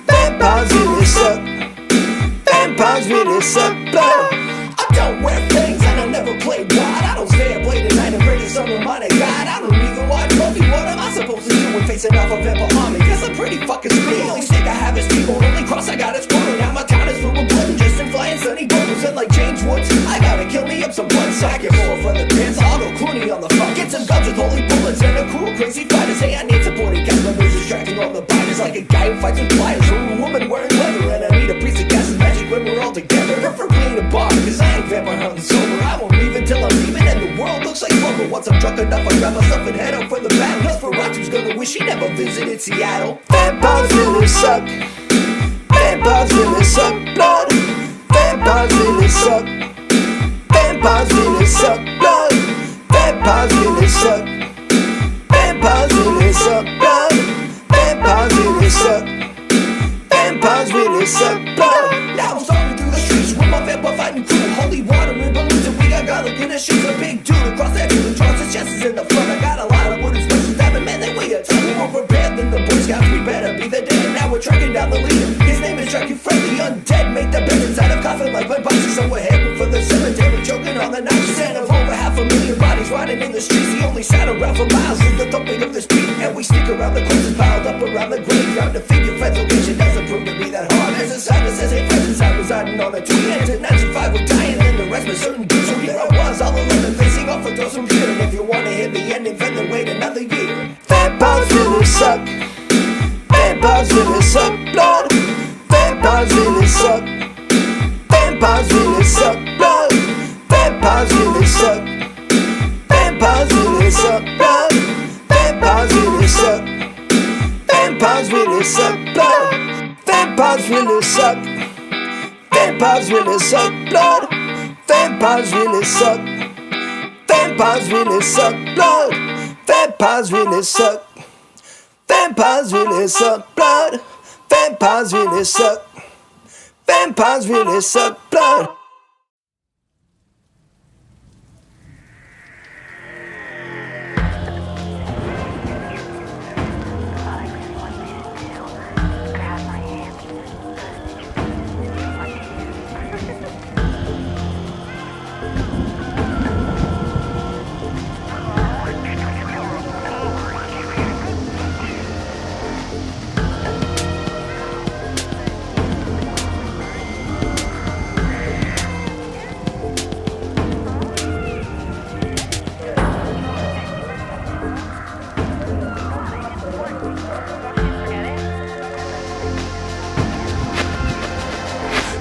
[SPEAKER 11] Vampires really suck. Vampires really suck. Blood. I don't wear things and I never play wide. I don't stay up late at night and pray to some reminded God. I don't even watch movie. What am I supposed to do when facing off a vampire army? Guess I'm pretty fucking screwed. The only stick I have is T-bone. Only cross I got is corner. Now my town is full of blood and just in flying sunny bones. And like James Woods, I gotta kill me up some blood sack. Get more for the pants. Auto Clooney on the fuck. Get some guns with holy bullets and a cool crazy fighter. Say I need supporting cast members distracting all the biters. Like a guy who fights with pliers or a woman wearing leather. And I need a priest of gas and magic when we're all together. Preferably in a bar, cause I ain't vampire hunting sober. I won't leave until I'm leaving and the world looks like slumber. Once I'm drunk enough, I grab myself and head out for the battle. Nosferatu's gonna wish he never visited Seattle. Vampires really suck. Vampires really suck. Blood. Vampires really suck. Vampires really suck. Blood. Vampires really suck. Vampires really suck. Blood. Vampires really suck. Vampires really suck. Blood. Now I'm storming through the streets with my vampire fighting crew. Holy water and balloons, and we got garlic in a just shoots a big dude across that dude. Draws his chest is in the front. I got a lot of wooden specials, diamond man, they weigh a ton. We're more prepared than the Boy Scouts, we better be the dead. Now we're tracking down the leader. His name is Dracula Fred, the undead. Make the bed inside of coffin like lead boxes. So we're heading for the cemetery, choking on the nightstand of over 500,000 bodies rotting in the streets. The only sound around for miles is the thumping of this beat. And we sneak around the corpses piled up around the graveyard to figure Fred's location doesn't prove to be that hard. There's a sign that says, hey, Fred's inside residing on a tree. And tonight survive with dying and the rest was certain dudes. So here I was, all alone and facing off for throws from here. And if you wanna hear the ending, then wait another year. Vampires really suck. Vampires really suck. Blood. Vampires really suck. Vampires really suck. Blood. Vampires really suck. Vampires really suck. Blood. Vampires really suck. Vampires really suck. Blood. Vampires really suck. Vampires really suck. Blood. Vampires really suck. Vampires really suck. Blood. Vampires really suck. Vampires really suck. Blood. Vampires really suck. Vampires really suck. Blood.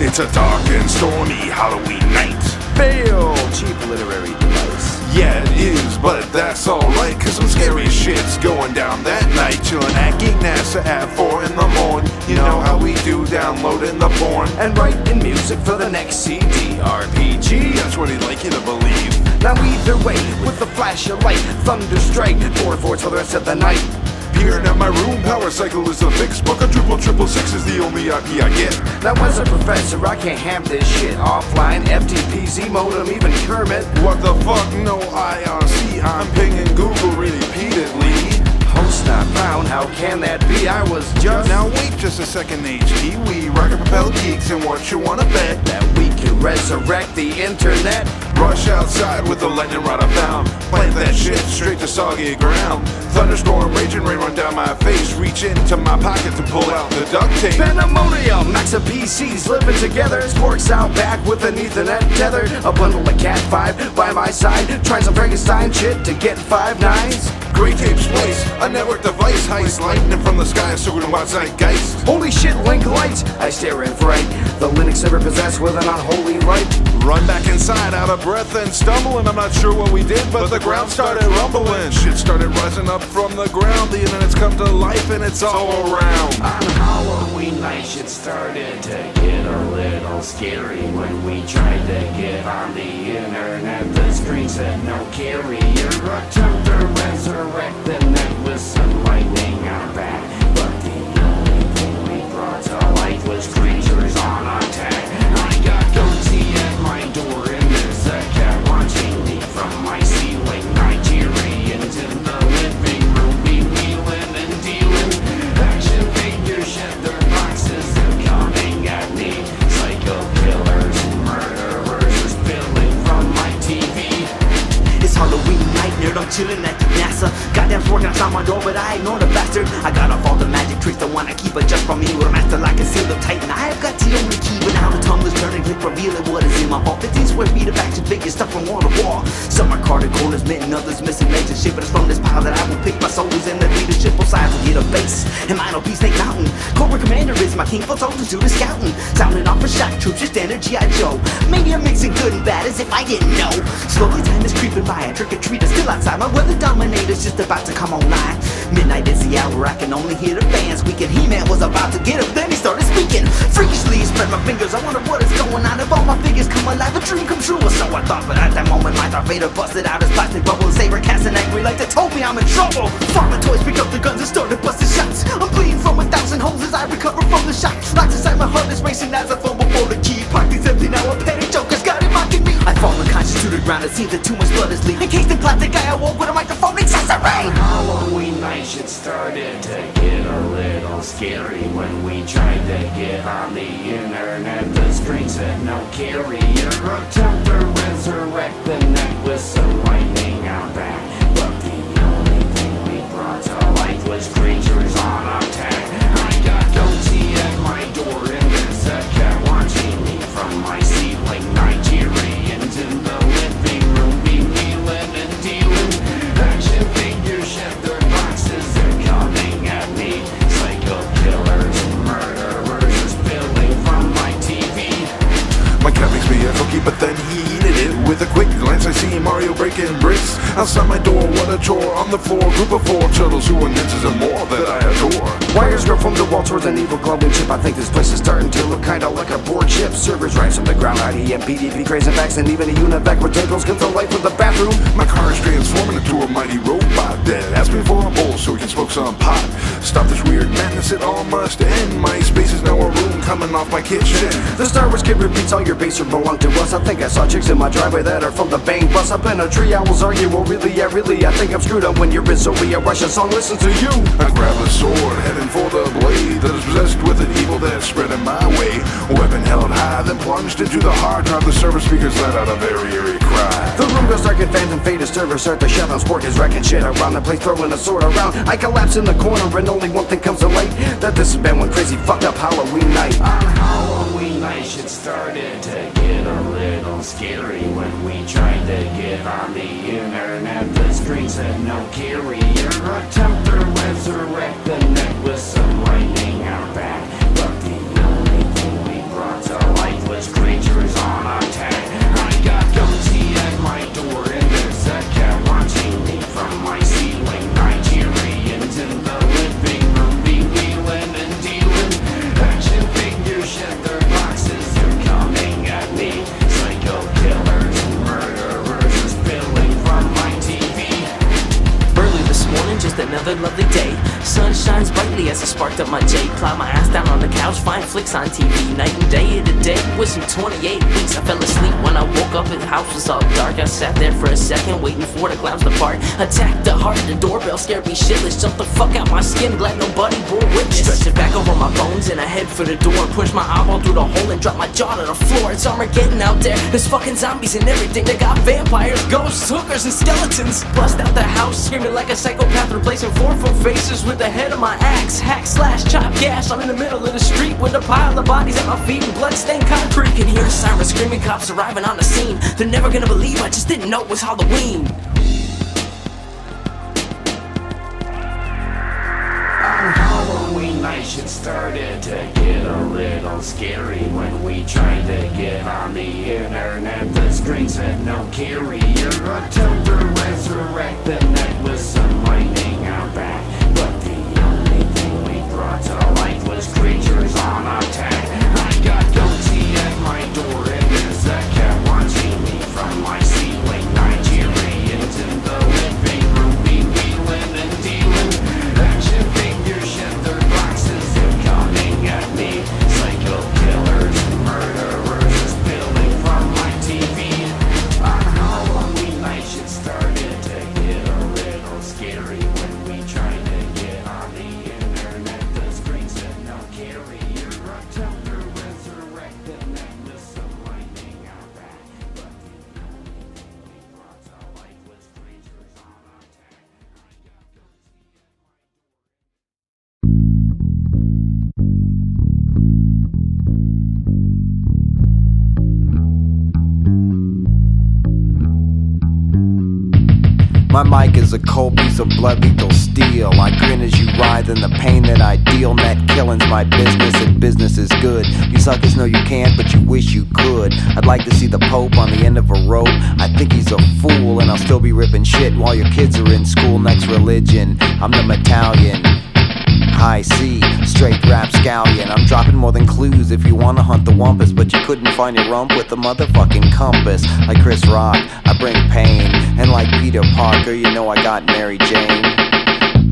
[SPEAKER 13] It's a dark and stormy Halloween night.
[SPEAKER 5] Fail, cheap literary device.
[SPEAKER 13] Yeah, it is, but that's alright, cause some scary shit's going down that night. Chillin' at Geek NASA at 4 in the morning. You know how we do, downloading the porn.
[SPEAKER 5] And writing music for the next CD, RPG.
[SPEAKER 13] That's what he'd like you to believe.
[SPEAKER 5] Now either way, with the flash of light, thunder strike, 4/4 for the rest of the night.
[SPEAKER 13] Peering at my room, power cycle is a fix. Book a 666 is the only IP I get.
[SPEAKER 5] Now as a professor, I can't have this shit offline. FTPZ modem, even Kermit.
[SPEAKER 13] What the fuck? No IRC. I'm pinging Google repeatedly.
[SPEAKER 5] Host not found, how can that be? I was just...
[SPEAKER 13] Now wait just a second, HT. We rocket propelled geeks, and what you wanna bet?
[SPEAKER 5] That we can resurrect the internet.
[SPEAKER 13] Rush outside with the lightning rod I found. Plant that shit straight to soggy ground. Thunderstorm, raging rain run down my face. Reach into my pocket to pull out the duct tape.
[SPEAKER 5] Pandemonium, max of PCs living together. Sporks out back with an Ethernet tether. A bundle of Cat 5 by my side. Trying some Frankenstein shit to get 5 nines.
[SPEAKER 13] Great tape splice, a network device. Heist lightning from the sky, circled about zeitgeist.
[SPEAKER 5] Holy shit, link lights, I stare in fright. The Linux server possessed with an unholy light.
[SPEAKER 13] Run back inside, out of breath and stumbling. I'm not sure what we did, but the ground started rumbling. Shit started rising up from the ground. The internet's come to life and it's all around.
[SPEAKER 21] On Halloween night, shit started to get a little scary. When we tried to get on the internet, the screen said no carrier. Attempt to resurrect the net with some lightning out back. But the only thing we brought to life was creatures on attack. I got Goatee at my door and there's a cat watching me from my ceiling. Nigerians in the living room be wheeling and dealing. Action figures shed their boxes, they're coming at me. Psycho killers and murderers are spilling from my TV.
[SPEAKER 14] It's Halloween night, nerd, I'm chillin' at the NASA. Goddamn working outside my door, but I ignore the bastard. I got off all the magic tricks, the one I keep it just for me. With a master like a seal of Titan, I've got the only key. But now the tongue is turning, click revealing what is in my vault. 15 square feet of action figures stuff from wall to wall. Some are carded corners, mitten, others missing legs and shit. But it's from this pile that I will pick my soldiers and the leadership. Both sides will get a base, and mine will be Snake Mountain. Cobra Commander is my king for soldiers, do the scouting. Sounding off for shock troops, just standard G.I. Joe. Maybe I'm mixing good and bad as if I didn't know. Slowly time is creeping by, a trick-or-treater still outside. My weather dominator's just about to come online. Midnight is the hour, I can only hear the fans squeaking. He-Man was about to get up, then he started speaking. Freakishly spread my fingers, I wonder what is going on. If all my figures come alive, a dream come true, or so I thought. But at that moment, my Darth Vader busted out his plastic bubble. Saber casting angry like they told me I'm in trouble. Fought my toys, picked up the guns and started busting shots. I'm bleeding from 1,000 holes as I recover from the shock. Locks inside my heart is racing as I fumble for the key. Pockets empty now, a panic joker's got it mocking me. I fall unconscious to the ground, it's seems that too much blood is leaking. Encased in plastic, I awoke with a microphone accessory.
[SPEAKER 12] Halloween night shit started to get a little scary when we tried to get on the internet. The screen said no carrier. Attempt to resurrect the net with some lightning out back. But the only thing we brought to life was creatures on attack. I got Goatee at my door and there's a cat watching me from my ceiling. Nigerians in the living room be wheeling and dealing. Action figures shed their boxes, they're coming at me. Psycho killers and murderers are spilling from my TV.
[SPEAKER 13] My cat makes me a cookie, but then he eated it. With a quick glance I see Mario breaking bricks outside my door. What a chore. On the floor, group of 4 turtles who are ninjas and more that I adore.
[SPEAKER 11] Wires grow from the wall towards an evil glowing chip. I think this place is starting to look kinda like a board ship. Servers rise from the ground, IDM, PDP, crazy facts, and even a univac with tentacles comes to life with the bathroom.
[SPEAKER 13] My car is transforming into a mighty robot that asks me for a bowl so we can smoke some pot. Stop this weird madness, it all must end. Myspace is now a room coming off my kitchen.
[SPEAKER 11] The Star Wars kid repeats all your base belong to us. I think I saw chicks in my driveway that are from the bang bus. Up in a tree, owls argue, well really, yeah really, I think I'm screwed up when you're in Soviet Russia song listens to you.
[SPEAKER 13] I grab a sword, heading for the blade that is possessed with an evil that's spreading my way. Weapon held high, then plunged into the hard drive. The server speakers let out a very eerie cry.
[SPEAKER 11] The room goes dark and fans and faded servers start to shut down. Spork is wrecking shit around the place, throwing a sword around. I collapse in the corner and only one thing comes to light, that this has been one crazy fucked up Halloween night.
[SPEAKER 12] On Halloween night shit started to get a little scary when we tried to get on the internet. The screen said no carrier. Attempt to resurrect the net with some lightning out back. But the only thing we brought to life was creatures on attack. I got Goatee at my door and there's a cat watching me from my ceiling. Nigerians in the living room be wheeling and dealing. Action figures shed their boxes, they're coming at me. Psycho killers and murderers are spilling from my TV.
[SPEAKER 21] Early this morning, just another lovely day. Sun shines brightly as I sparked up my J. Plowed my ass down on the couch, find flicks on TV. Night and day, today was some 28 weeks. I fell asleep when I woke up, the house was all dark. I sat there for a second, waiting for the clouds to part. Attacked the heart, the doorbell scared me shitless. Jumped the fuck out my skin, glad nobody bore witness. Stretched it back over my bones and I head for the door. Pushed my eyeball through the hole and dropped my jaw to the floor. It's Armageddon out there, there's fucking zombies and everything. They got vampires, ghosts, hookers, and skeletons. Bust out the house, screaming like a psychopath, replacing 4 full faces with the head of my axe. Hack, slash, chop, gash. I'm in the middle of the street with a pile of bodies at my feet and blood-stained concrete. Can hear the sirens screaming, cops arriving on the scene. They're never gonna believe I just didn't know it was Halloween.
[SPEAKER 12] On Halloween night shit started to get a little scary when we tried to get on the internet. The screen said no carrier. Attempt to resurrect the net with some lightning out back. But the only thing we brought to life was creatures on attack. I got Goatee at my door and there's a cat watching me from my ceiling. Nigerians in the living room be wheeling and dealing. Action figures shed their boxes, they're coming at me. Psycho killers and murderers are spilling from my TV. On Halloween night shit started to get a little scary when we tried to get on the internet. The screen said no carrier. Attempt to resurrect the net with some lightning out back. But the only thing we brought to life was creatures on attack.
[SPEAKER 15] My mic is a cold piece of blood lethal steel. I grin as you writhe in the pain that I deal. Net killing's my business and business is good. You suckers know you can't, but you wish you could. I'd like to see the Pope on the end of a rope. I think he's a fool and I'll still be ripping shit while your kids are in school. Next religion, I'm the Italian. High C, straight rap scallion. I'm dropping more than clues if you wanna hunt the wampus, but you couldn't find your rump with a motherfucking compass. Like Chris Rock, I bring pain, and like Peter Parker, you know I got Mary Jane.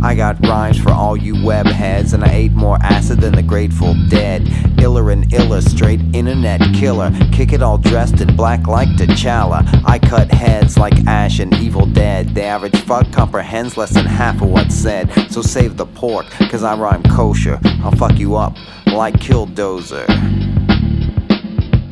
[SPEAKER 15] I got rhymes for all you web heads, and I ate more acid than the Grateful Dead. Iller and iller, straight internet killer. Kick it all dressed in black like T'Challa. I cut heads like Ash and Evil Dead. The average fuck comprehends less than half of what's said. So save the pork, cause I rhyme kosher. I'll fuck you up like Killdozer.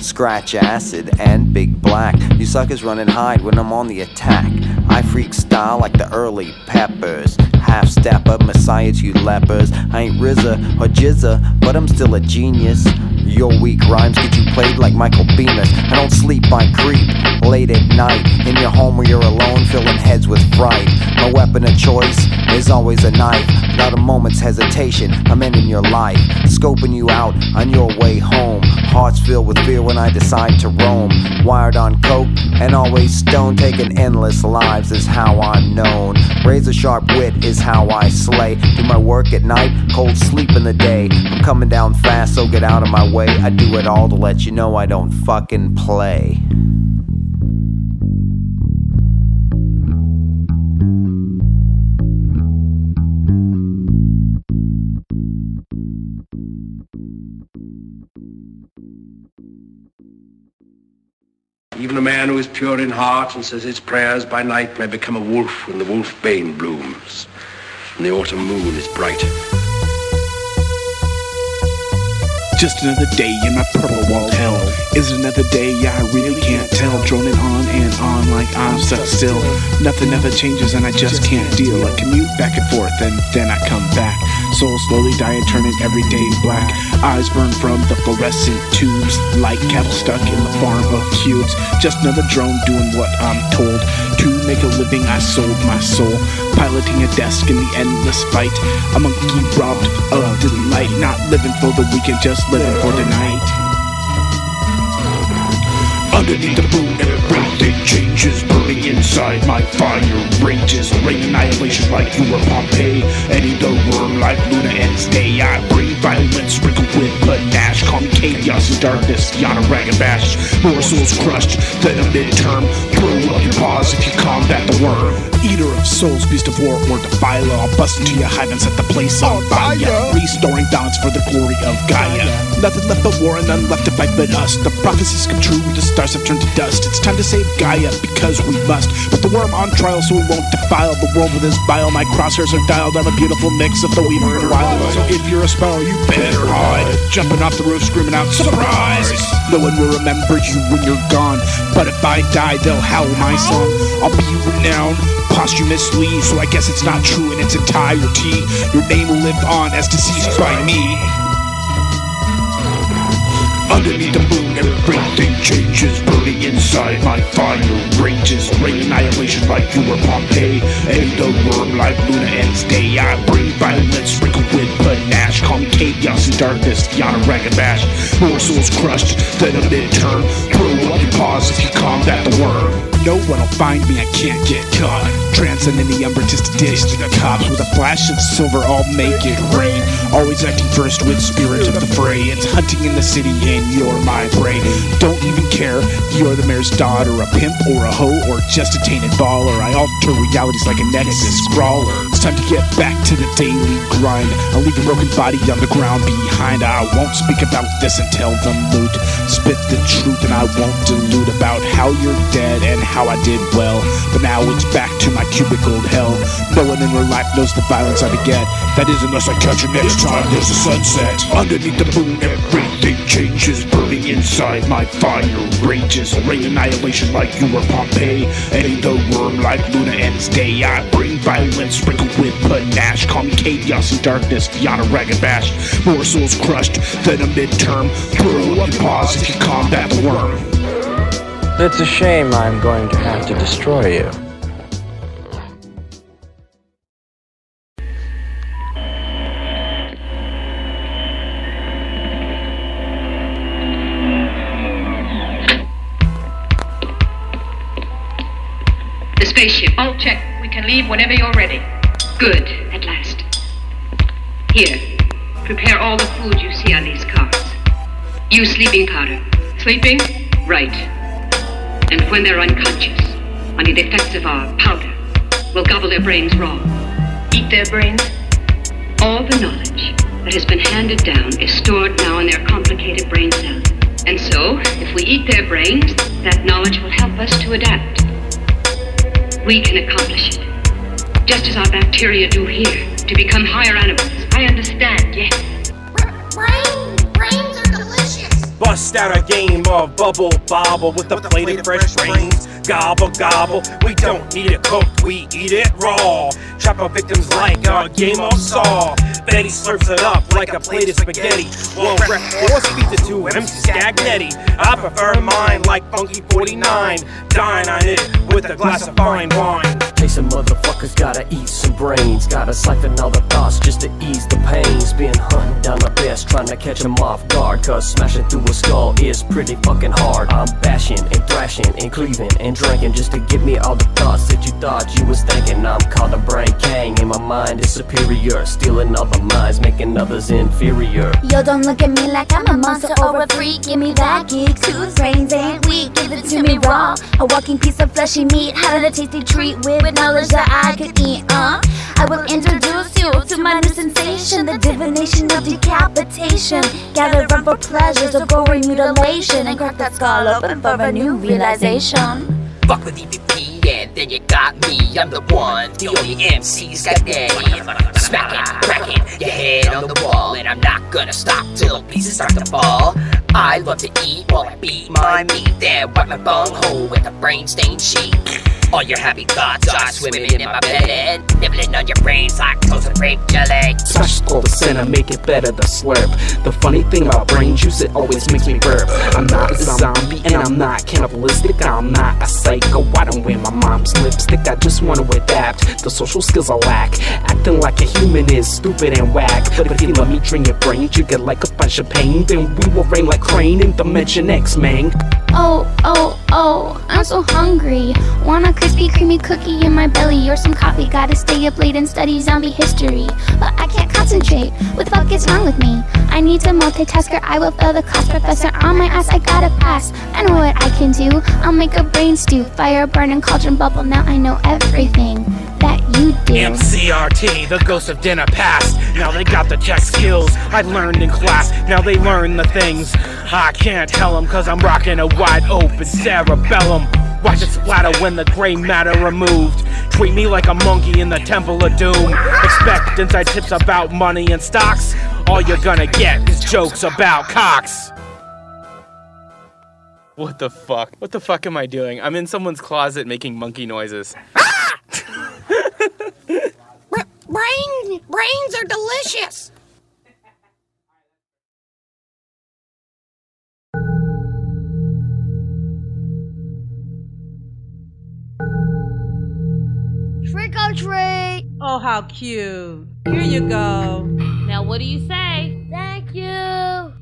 [SPEAKER 15] Scratch acid and big black. You suckers run and hide when I'm on the attack. I freak style like the early Peppers. Half step up messiahs, you lepers. I ain't RZA or Jizza, but I'm still a genius. Your weak rhymes get you played like Michael Bemis. I don't sleep, I creep late at night in your home where you're alone, filling heads with fright. My weapon of choice is always a knife. Without a moment's hesitation, I'm ending your life, scoping you out on your way home. Hearts filled with fear when I decide to roam. Wired on coke and always stoned, taking endless lives is how I'm known. Razor sharp wit is how I slay. Do my work at night, cold sleep in the day. I'm coming down fast, so get out of my way. I do it all to let you know I don't fucking play.
[SPEAKER 3] Even a man who is pure in heart and says his prayers by night may become a wolf when the wolfbane blooms and the autumn moon is bright.
[SPEAKER 10] Just another day in my purple walled hell. Is it another day? I really can't tell. Droning on and on like I'm stuck still. Nothing ever changes and I just can't deal. I commute back and forth and then I come back. Soul slowly dying, turning every day black. Eyes burn from the fluorescent tubes, like cattle stuck in the farm of cubes. Just another drone doing what I'm told. To make a living I sold my soul, piloting a desk in the endless fight. A monkey robbed of delight, not living for the weekend, just living for the night. Underneath the moon, everything changes. Burning inside, my fire rages. Rain annihilation like you were Pompeii. Eddie the worm like Luna ends day. I bring violence, sprinkled with panache. Call me chaos and darkness, Yana Rag and Bash. More souls crushed than a midterm. Throw up your paws if you combat the worm. Eater of souls, beast of war, or defiler. I'll bust into your hive and set the place on fire. Restoring balance for the glory of Gaia. Nothing left but war and none left to fight but us. The prophecies come true, the stars have turned to dust. It's time to save Gaia because we must. Put the worm on trial so we won't defile the world with his bile. My crosshairs are dialed. I'm a beautiful mix of the weaver and wild. So if you're a sparrow, you better hide. Jumping off the roof, screaming out, surprise! No one will remember you when you're gone. But if I die, they'll howl my song. I'll be renowned posthumously, so I guess it's not true in its entirety. Your name will live on as deceased by me. Underneath the moon, everything changes. Burning inside, my fire rages. Rain annihilation like you were Pompeii. Eddie the worm like Luna ends day. I bring violence, sprinkled with panache. Call me chaos and darkness, Yana Rag and Bash. More souls crushed than a midterm. Throw up your paws if you combat the worm. No one will find me, I can't get caught. Transcending the umber just to dish to the cops. With a flash of silver, I'll make it rain. Always acting first with spirit of the fray. It's hunting in the city and you're my prey. Don't even care if you're the mayor's daughter, a pimp or a hoe, or just a tainted baller. I alter realities like a Nexus crawler. It's time to get back to the daily grind. I'll leave a broken body on the ground behind. I won't speak about this until the mood. Spit the truth and I won't dilute about how you're dead and how I did well. But now it's back to my cubicle hell. No one in real life knows the violence I beget. That is unless I catch you next time there's a sunset. Underneath the moon, everything changes. Burning inside, my fire rages. Rain annihilation like you were Pompeii. Eddie the worm like Luna ends day. I bring violence, sprinkled with panache. Call me chaos and darkness, Yana Rag and Bash. More souls crushed than a midterm. Throw up your paws if you combat the worm.
[SPEAKER 16] It's a shame I'm going to have to destroy you.
[SPEAKER 17] The spaceship. All check. We can leave whenever you're ready. Good. At last. Here. Prepare all the food you see on these cards. Use sleeping powder. Sleeping? Right. And when they're unconscious, under the effects of our powder, we'll gobble their brains raw. eat their brains? All the knowledge that has been handed down is stored now in their complicated brain cells. And so, if we eat their brains, that knowledge will help us to adapt. We can accomplish it, just as our bacteria do here, to become higher animals. I understand, yes.
[SPEAKER 11] Brains are delicious.
[SPEAKER 2] Bust out a game of bubble bobble with a plate of fresh brains. Gobble gobble, we don't eat it cooked, we eat it raw. Chop our victims like a game of Saw. Betty slurps it up like a plate of spaghetti. Well, rep force feeds it to MC Scagnetti. I prefer mine like Funky 49. Dine on it with a glass of fine wine.
[SPEAKER 19] Chasing motherfuckers gotta eat some brains. Gotta siphon all the thoughts just to ease the pains. Been hunting down the best, trying to catch them off guard. Cause smashing through a skull is pretty fucking hard. I'm bashing and thrashing and cleaving and drinking just to give me all the thoughts that you thought you was thinking. I'm called a brain king and my mind is superior. Stealing all the minds, making others inferior.
[SPEAKER 20] Yo, don't look at me like I'm a monster or a freak. Give me that geek, whose brains ain't weak. Give it to me raw, a walking piece of fleshy meat. How did a tasty treat with knowledge that I could eat, I will introduce you to my new sensation, the divination of decapitation. Gather round for pleasures of gory mutilation and crack that skull open for a new realization.
[SPEAKER 23] Fuck with EVP and then you got me. I'm the one, the only MC's got name. Smacking, cracking your head on the wall, and I'm not gonna stop till pieces start to fall. I love to eat while I beat my meat, then wipe my bunghole with a brain-stained sheet. All your happy thoughts are swimming in my belly, nibbling on your brains like toast and grape jelly.
[SPEAKER 21] Smash all the center, make it better to slurp. The funny thing about brain juice, it always makes me burp. I'm not a zombie and I'm not cannibalistic. I'm not a psycho, I don't wear my mom's lipstick. I just want to adapt, the social skills I lack. Acting like a human is stupid and whack. But if you let me drain your brains, you get like a bunch of pain. Then we will reign like Crane in Dimension X, man.
[SPEAKER 20] Oh, I'm so hungry. Want a crispy, creamy cookie in my belly or some coffee. Gotta stay up late and study zombie history, but I can't concentrate. What the fuck is wrong with me? I need to multitask or I will fail the class. Professor on my ass, I gotta pass. I know what I can do. I'll make a brain stew, fire burn and cauldron bubble. Now I know everything that you do.
[SPEAKER 2] MCRT, the ghost of dinner past. Now they got the tech skills I learned in class. Now they learn the things I can't tell them, cause I'm rocking a wide open cerebellum. Watch it splatter when the gray matter removed. Treat me like a monkey in the temple of doom. Expect inside tips about money and stocks. All you're gonna get is jokes about cocks.
[SPEAKER 25] What the fuck? What the fuck am I doing? I'm in someone's closet making monkey noises.
[SPEAKER 11] Brains are delicious.
[SPEAKER 26] Trick or treat! Oh, how cute. Here you go. Now, what do you say?
[SPEAKER 20] Thank you.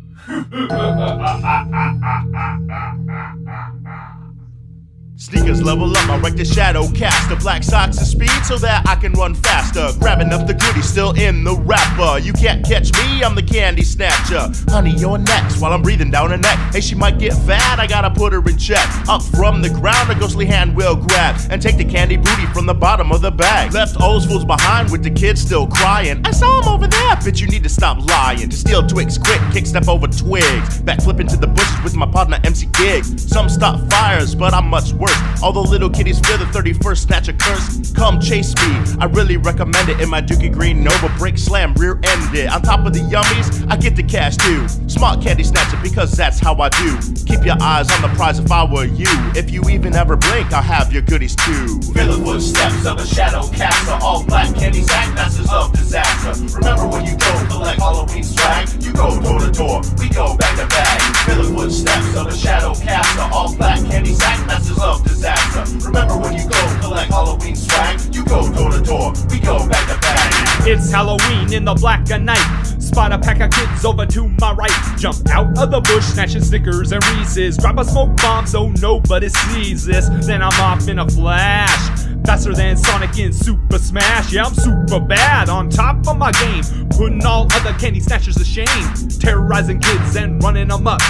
[SPEAKER 27] Sneakers level up, I wreck the shadow cast. The black socks of speed so that I can run faster. Grabbing up the goodies still in the wrapper. You can't catch me, I'm the candy snatcher. Honey, you're next while I'm breathing down her neck. Hey, she might get fat, I gotta put her in check. Up from the ground, a ghostly hand will grab and take the candy booty from the bottom of the bag. Left all those fools behind with the kids still crying. I saw him over there, bitch, you need to stop lying. To steal twigs quick, kick step over twigs. Backflip into the bushes with my partner MC Gigs. Some stop fires, but I'm much worse. All the little kiddies fear the 31st snatch a curse. Come chase me, I really recommend it. In my Dookie Green Nova, break slam, rear end it. On top of the yummies, I get the cash too. Smart candy snatcher because that's how I do. Keep your eyes on the prize if I were you. If you even ever blink, I'll have your goodies too. Feel the footsteps of a shadow caster. All black candy sack masters of disaster. Remember when you go collect Halloween swag? You go door to door, we go bag to bag. Feel the footsteps of a shadow caster. All black candy sack masters of disaster. Remember when you go collect Halloween swag? You go door to door, we go bag to bag.
[SPEAKER 2] It's Halloween in the black of night. Spot a pack of kids over to my right. Jump out of the bush, snatching Snickers and Reese's. Drop a smoke bomb so nobody sees this. Then I'm off in a flash. Faster than Sonic in Super Smash. Yeah, I'm super bad, on top of my game. Putting all other candy snatchers to shame. Terrorizing kids and running amok.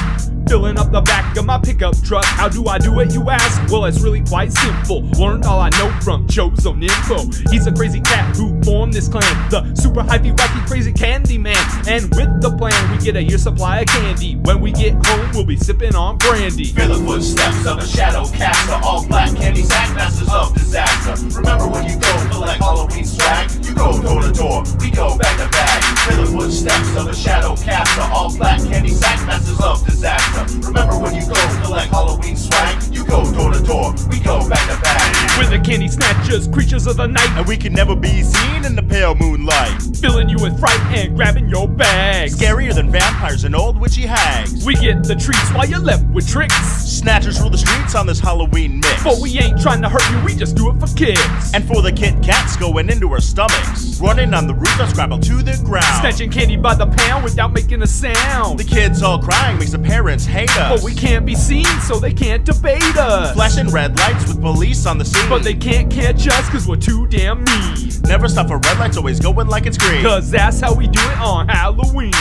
[SPEAKER 1] filling up the back of my pickup truck. How do I do it, you ask? Well, it's really quite simple. Learned all I know from Chosen Info. He's a crazy cat who formed this clan, the super hypey wacky crazy candy man. And with the plan, we get a year's supply of candy. When we get home, we'll be sipping on brandy.
[SPEAKER 27] Feel the footsteps of a shadow caster, all black candy sack masters of disaster. Remember when you go collect Halloween swag? You go door to door, we go bag to bag. Feel the footsteps of a shadow caster, all black candy sack masters of disaster. Remember when you go collect Halloween swag? You go door to door, we go bag to bag.
[SPEAKER 1] We're the candy snatchers, creatures of the night,
[SPEAKER 27] and we can never be seen in the pale moonlight,
[SPEAKER 1] filling you with fright and grabbing your bags.
[SPEAKER 27] Scarier than vampires and old witchy hags.
[SPEAKER 1] We get the treats while you're left with tricks.
[SPEAKER 27] Snatchers rule the streets on this Halloween mix.
[SPEAKER 1] But we ain't trying to hurt you, we just do it for kicks.
[SPEAKER 27] And for the Kit Kats going into our stomachs, running on the roof and scrabble to the ground,
[SPEAKER 1] snatching candy by the pound without making a sound.
[SPEAKER 27] The kids all crying makes the parents hate us,
[SPEAKER 1] but we can't be seen so they can't debate us.
[SPEAKER 27] Flashing red lights with police on the scene,
[SPEAKER 1] but they can't catch us cause we're too damn mean.
[SPEAKER 27] Never stop for red lights, always going like it's green,
[SPEAKER 1] cause that's how we do it on Halloween.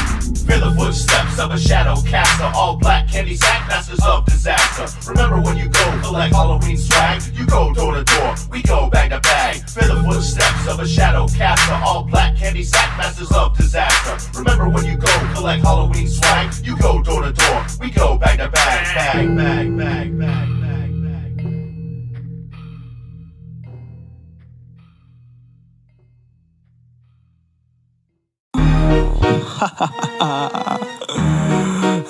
[SPEAKER 27] Feel the footsteps of a shadow caster, all black candy sack masters of disaster. Remember when you go collect Halloween swag? You go door to door, we go bag to bag. Feel the footsteps of a shadow caster, all black candy sack masters of disaster. Remember when you go collect Halloween swag? You go door to door, we go bag to bag. Bag, bag, bag, bag.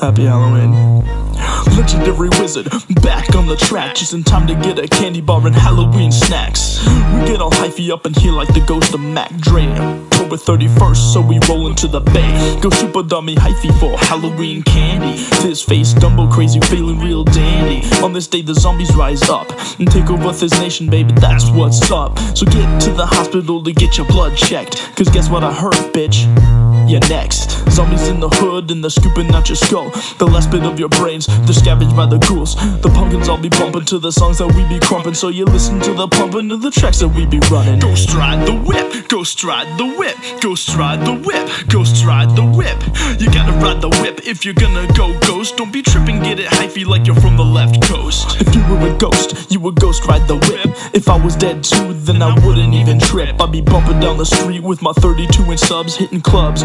[SPEAKER 4] Happy Halloween. Legendary wizard, back on the track, just in time to get a candy bar and Halloween snacks. We get all hyphy up in here like the ghost of Mac Dre. October 31st, so we roll into the bay. Go super dummy hyphy for Halloween candy. This face Dumbo crazy, feeling real dandy. On this day the zombies rise up and take over this nation, baby, that's what's up. So get to the hospital to get your blood checked, cause guess what I heard, bitch? You're next. Zombies in the hood and they're scooping out your skull. The last bit of your brains, they're scavenged by the ghouls. The pumpkins all be bumping to the songs that we be crumping, so you listen to the pumping of the tracks that we be running. Go stride the whip, go stride the whip, go stride the whip, go stride the whip. You gotta ride the whip if you're gonna go ghost. Don't be tripping, get it hyphy like you're from the left coast. If you were a ghost, you would ghost ride the whip. If I was dead too, then I wouldn't even trip. I'd be bumping down the street with my 32-inch subs, hitting clubs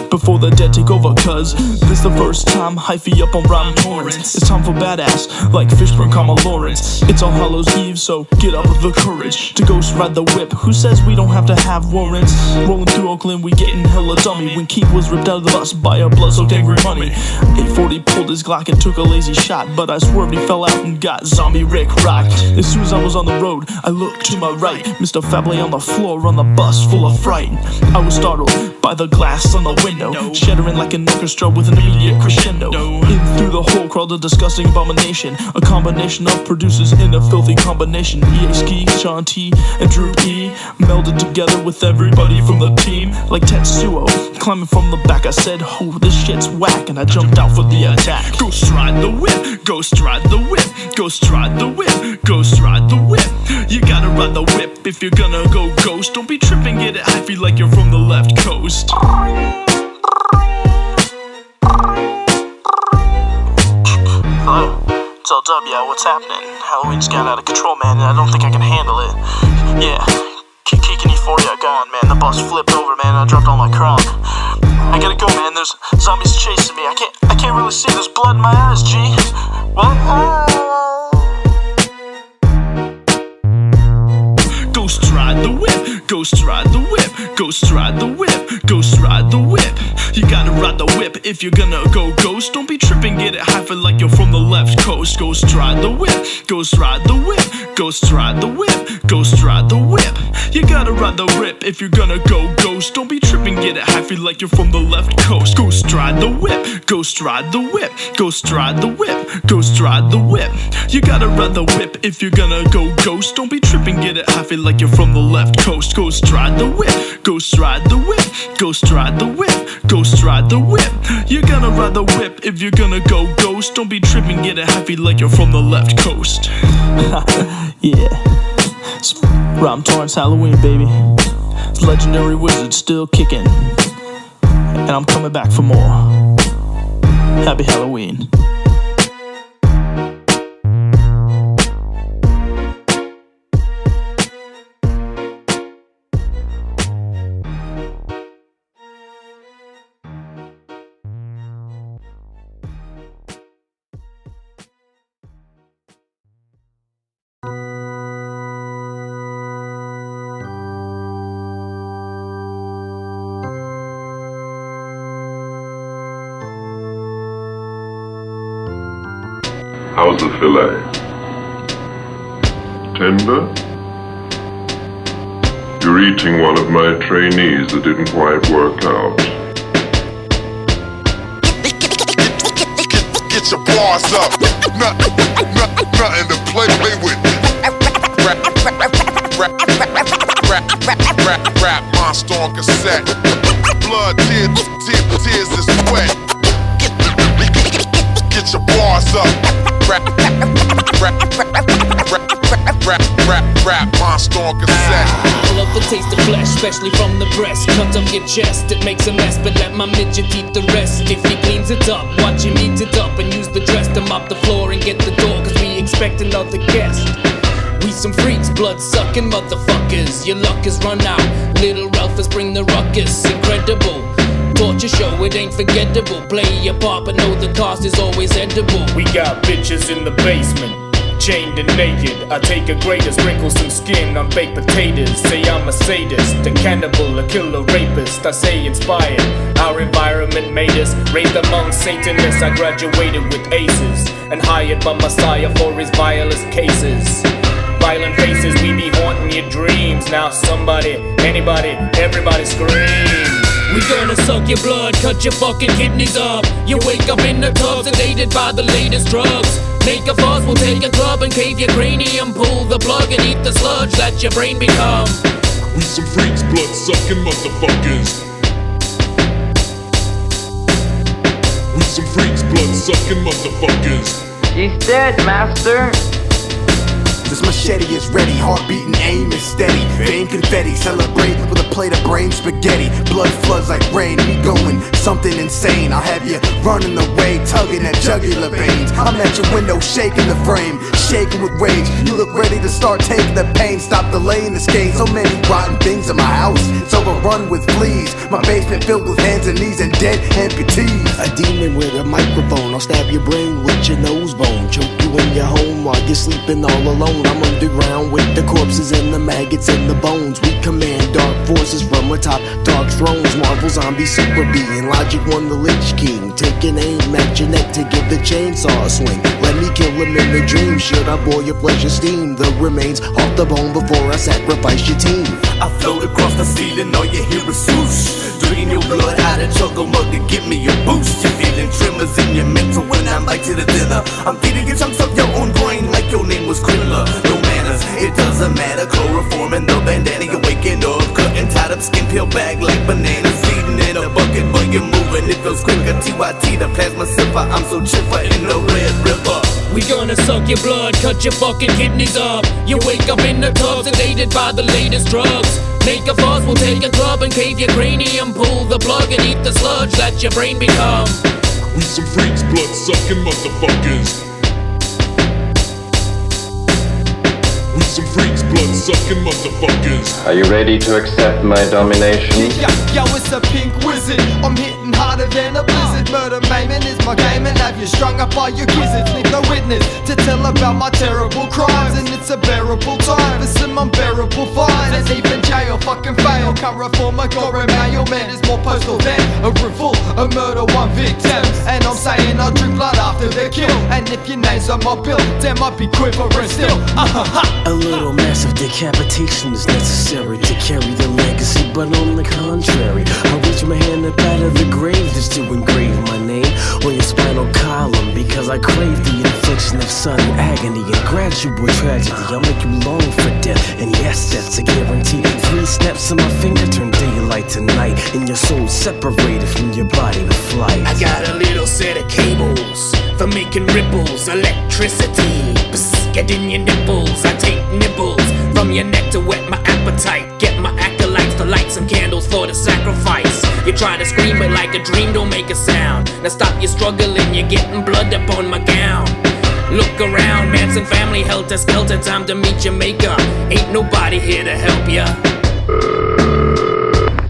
[SPEAKER 4] before the dead take over, cuz this the first time hyphy up on rhyme torrents. It's time for badass like Fishburne, Lawrence. It's All Hallows Eve, so get up with the courage to ghost ride the whip. Who says we don't have to have warrants? Rolling through Oakland, we getting hella dummy. When Keith was ripped out of the bus by a blood-soaked angry money, 840 pulled his Glock and took a lazy shot, but I swerved, he fell out and got zombie Rick rocked. As soon as I was on the road, I looked to my right, Mr. Fablé on the floor on the bus full of fright. I was startled by the glass on the window, shattering like an orchestra with an immediate crescendo. In through the hole crawled a disgusting abomination, a combination of producers in a filthy combination. E.A.Ski, Sean T, and Drew E melded together with everybody from the team like Tetsuo. Climbing from the back, I said, oh, this shit's whack, and I jumped out for the attack. Go stride the whip, go stride the whip, go stride the whip, go stride the whip. You gotta ride the whip if you're gonna go ghost. Don't be tripping, get it hyphy like you're from the left coast. Hello, it's LW, what's happening? Halloween's got out of control, man, and I don't think I can handle it. Yeah, Kiki and Euphoria are gone, man. The bus flipped over, man, and I dropped all my crunk. I gotta go, man, there's zombies chasing me. I can't really see, there's blood in my eyes, G. What? Go stride the whip, go stride the whip, go stride the whip, go stride the whip. You gotta ride the whip if you're gonna go ghost. Don't be tripping, get it hyphen like you're from the left coast. Go stride the whip, go stride the whip, go stride the whip, go stride the whip. You gotta ride the rip if you're gonna go ghost. Don't be tripping, get it hyphy like you're from the left coast. Go stride the whip, go stride the whip, go stride the whip, go stride the whip. You gotta ride the whip if you're gonna go ghost. Don't be tripping, get it hyphy like you're from the left coast. Go stride the whip, go stride the whip, go stride the whip, go stride the whip. You gotta ride the whip if you're gonna go ghost. Don't be tripping, get it hyphy like you're from the left coast. Yeah, it's Rhyme Torrents Halloween, baby. It's Legendary Wizard still kicking, and I'm coming back for more. Happy Halloween.
[SPEAKER 13] How's the fillet? Tender? You're eating one of my trainees that didn't quite work out.
[SPEAKER 6] Get your bars up. Nothing to play with. Rap monster on cassette. Blood, tears is sweat. Get your bars up. Rap monster on cassette.
[SPEAKER 7] I love the taste of flesh, especially from the breast. Cut off your chest, it makes a mess, but let my midget eat the rest. If he cleans it up, watch him eat it up, and use the dress to mop the floor and get the door, cause we expect another guest. We some freaks, blood-sucking motherfuckers. Your luck has run out, little Ralphus bring the ruckus. Incredible, torture show, it ain't forgettable. Play your part, but know the cost is always edible.
[SPEAKER 2] We got bitches in the basement, chained and naked. I take a grater, sprinkle some skin on baked potatoes. Say I'm a sadist, a cannibal, a killer rapist. I say inspired, our environment made us. Raised among Satanists, I graduated with aces, and hired by Messiah for his vilest cases. Violent faces, we be haunting your dreams. Now somebody, anybody, everybody scream.
[SPEAKER 7] We gonna suck your blood, cut your fucking kidneys up. You wake up in the tub, sedated by the latest drugs. Make a fuss, we'll take a club and cave your cranium. Pull the plug and eat the sludge that your brain become.
[SPEAKER 13] We some freaks, blood-sucking motherfuckers. We some freaks, blood-sucking motherfuckers.
[SPEAKER 8] She's dead, master.
[SPEAKER 9] This machete is ready, heart beating, aim is steady. Vein confetti, celebrate with a plate of brain spaghetti. Blood floods like rain, we going something insane. I'll have you running away, tugging at jugular veins. I'm at your window, shaking the frame, shaking with rage. You look ready to start taking the pain, stop delaying this game. So many rotten things in my house, it's overrun with fleas. My basement filled with hands and knees and dead amputees.
[SPEAKER 18] A demon with a microphone, I'll stab your brain with your nose bone. Choke you in your home while you're sleeping all alone. I'm underground with the corpses and the maggots and the bones. We command dark forces from atop dark thrones. Marvel zombie super being, Logic won the Lich King. Taking aim at your neck to give the chainsaw a swing. Let me kill him in the dream. Should I boil your flesh and steam the remains off the bone before I sacrifice your team?
[SPEAKER 9] I float across the ceiling, all you hear is swoosh. Drain your blood out of choco mug to give me a boost. You're feeling tremors in your mental when I bite to the dinner. I'm feeding you chunks of your own brain like your name was Krilla. No manners, it doesn't matter. Chloroform and the bandana, you're waking up. Cutting tied up, skin peel bag like bananas. Feeding in a bucket, but you're moving. It feels quicker. TYT, the plasma sipper. I'm so chipper in the Red River.
[SPEAKER 7] We gonna suck your blood, cut your fucking kidneys up. You wake up in the tub, sedated by the latest drugs. Make a fuss, we'll take a club and cave your cranium. Pull the plug and eat the sludge that your brain become.
[SPEAKER 13] We some freaks, blood-sucking motherfuckers. We some freaks, blood-sucking motherfuckers.
[SPEAKER 16] Are you ready to accept my domination?
[SPEAKER 11] Yo, it's a pink wizard. I'm hitting harder than a blizzard. Murder maiming is my game, and have you strung up by your gizzards. Leave no witness to tell about my terrible crimes, and it's a bearable time for some unbearable fines. And even jail fucking fail. Can't reform a gory mailman is more postal than a room full of murder one victims. And I'm saying I'll drink blood after the kill. And if your name's on my bill, damn I'll be quivering still.
[SPEAKER 18] A little massive decapitation is necessary to carry the legacy, but on the contrary, I reach my hand up out of the grave just to engrave my name on your spinal column, because I crave the infliction of sudden agony and gradual tragedy. I'll make you long for death, and yes, that's a guarantee. 3 snaps of my finger turn daylight to night, and your soul separated from your body to flight.
[SPEAKER 7] I got a little set of cables for making ripples, electricity. Psst, get in your nipples. I take nibbles from your neck to whet my appetite. Get my acolytes to light some candles for the sacrifice. You try to scream, but like a dream don't make a sound. Now stop your struggling, you're getting blood up on my gown. Look around, Manson family, helter skelter, time to meet your maker. Ain't nobody here to help ya.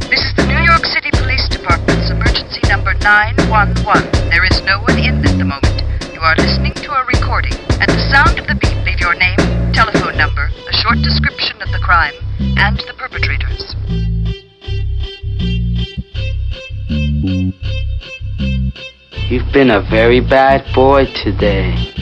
[SPEAKER 17] This is the New York City Police Department's emergency number 911. There is no one in at the moment. You are listening to a recording. At the sound of the beep, leave your name, telephone number, a short description of the crime, and the perpetrators.
[SPEAKER 8] You've been a very bad boy today.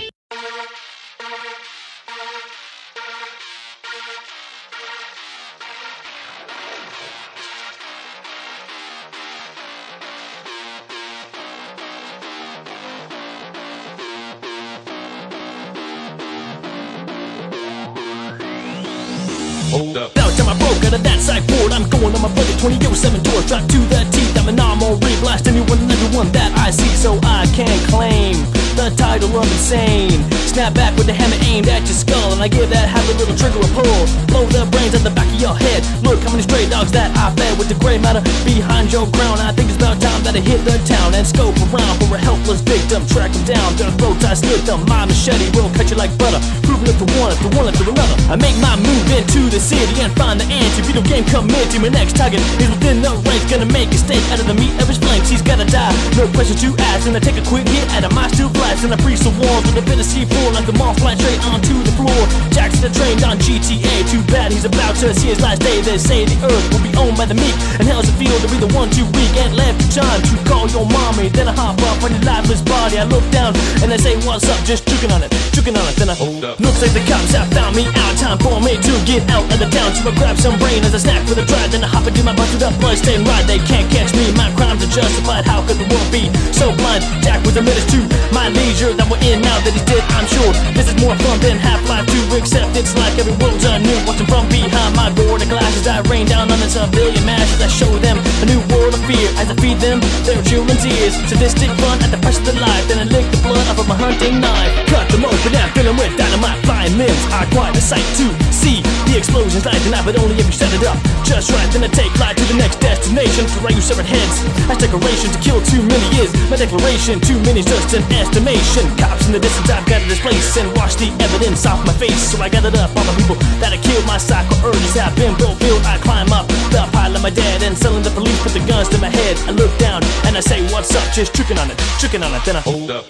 [SPEAKER 1] Hold up.
[SPEAKER 21] Now time I broke out of that side board, I'm going on my budget 2007 tour, strapped to the teeth. I'm an armor, blast anyone and everyone that I see, so I can't claim the title of insane. Snap back with the hammer aimed at your skull, and I give that happy little trigger a pull. Blow the brains at the back of your head. Look how many stray dogs that I fed with the gray matter behind your crown. I think it's about time that I hit the town and scope around for a helpless victim. Track them down, their throats I slit them. My machete will cut you like butter, proving it to one after another. I make my move into the city and find the answer. Video game committee, my next target is within the range. Gonna make a steak out of the meat of his flanks. He's gotta die, no pressure to ask. And I take a quick hit at a my steel blast, and I freeze the walls with a bit of C4. Like the moth flying straight onto the floor. Jack's the trained on GTA. Too bad he's about to see his last day. They say the earth will be owned by the meek, and hell's a field to be the one too weak. And left time to call your mommy. Then I hop up on your lifeless body. I look down and I say what's up, just chucking on it. Then I hold up. Looks like the cops have found me out. Time for me to get out of the town. So I grab some brain as I snack for the drive. Then I hop into my busted up bloodstained ride. They can't catch me, my crimes are justified. How could the world be so blind? Jack was a menace to my leisure. That we're in now that he's dead, I'm sure this is more fun than Half-Life 2. Except it's like every world's anew. Watching from behind my door, the glasses I rain down on the civilian masses. I show them a new world of fear as I feed them their children's ears. Sadistic fun at the price of their life. Then I lick the blood off of my hunting knife. Cut them open and fill them with dynamite. Flying limbs are quite a sight to see. The explosions lighting up, but only if you set it up just right. Then I take flight to the next destination. For you severed heads, as decoration to kill too many is my declaration. Too many's just an estimation. Cops in the distance, I've got to displace and wash the evidence off my face. So I gathered up all the people that I killed. My cycle urges have been fulfilled. I climb up the pile of my dad and selling the police put the guns to my head. I look down and I say what's up, just tricking on it. Then I hold up.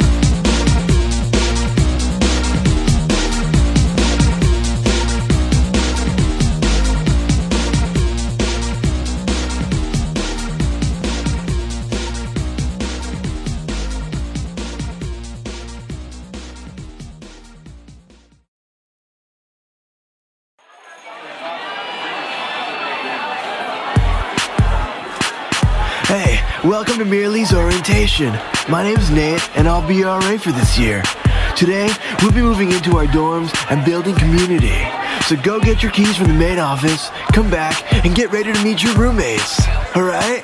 [SPEAKER 3] Hey, welcome to Merely's Orientation. My name's Nate, and I'll be your RA for this year. Today, we'll be moving into our dorms and building community. So go get your keys from the main office, come back, and get ready to meet your roommates. Alright?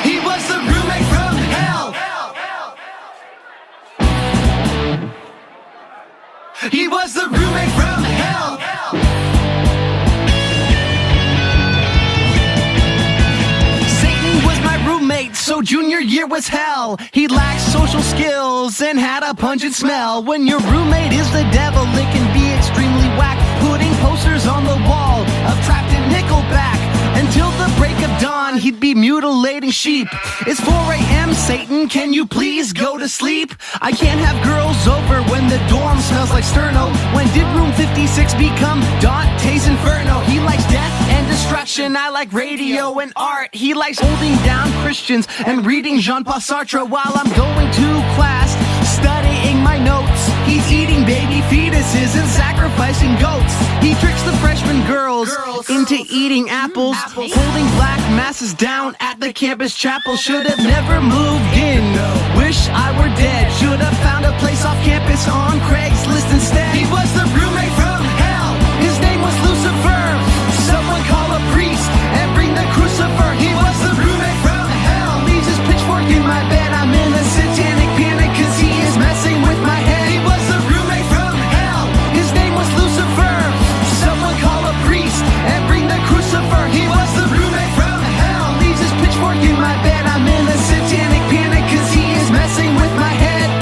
[SPEAKER 11] He was the roommate from hell. He was the roommate from hell.
[SPEAKER 5] So junior year was hell. He lacked social skills and had a pungent smell. When your roommate is the devil, it can be extremely whack. Putting posters on the wall of Trapped in Nickelback. Until the break of dawn, he'd be mutilating sheep. It's 4 a.m., Satan, can you please go to sleep? I can't have girls over when the dorm smells like sterno. When did room 56 become Dante's Inferno? He likes death and destruction, I like radio and art. He likes holding down Christians and reading Jean-Paul Sartre while I'm going to class, studying my notes. He's eating baby fetuses and sacrificing goats. He tricks the freshman girls into eating apples. Holding black masses down at the campus chapel. Should have never moved in, wish I were dead. Should have found a place off campus on Craigslist instead. He was the roommate from hell, his name was Lucifer. Someone call a priest and bring the crucifer. He was the roommate from hell, leaves his pitchfork in my bed. I'm in a satanic panic cause he is messing with my head. He was the roommate from hell, his name was Lucifer. Someone call a priest and bring the crucifer. He was the roommate from hell, leaves his pitchfork in my bed. I'm in a satanic panic cause he is messing with my head.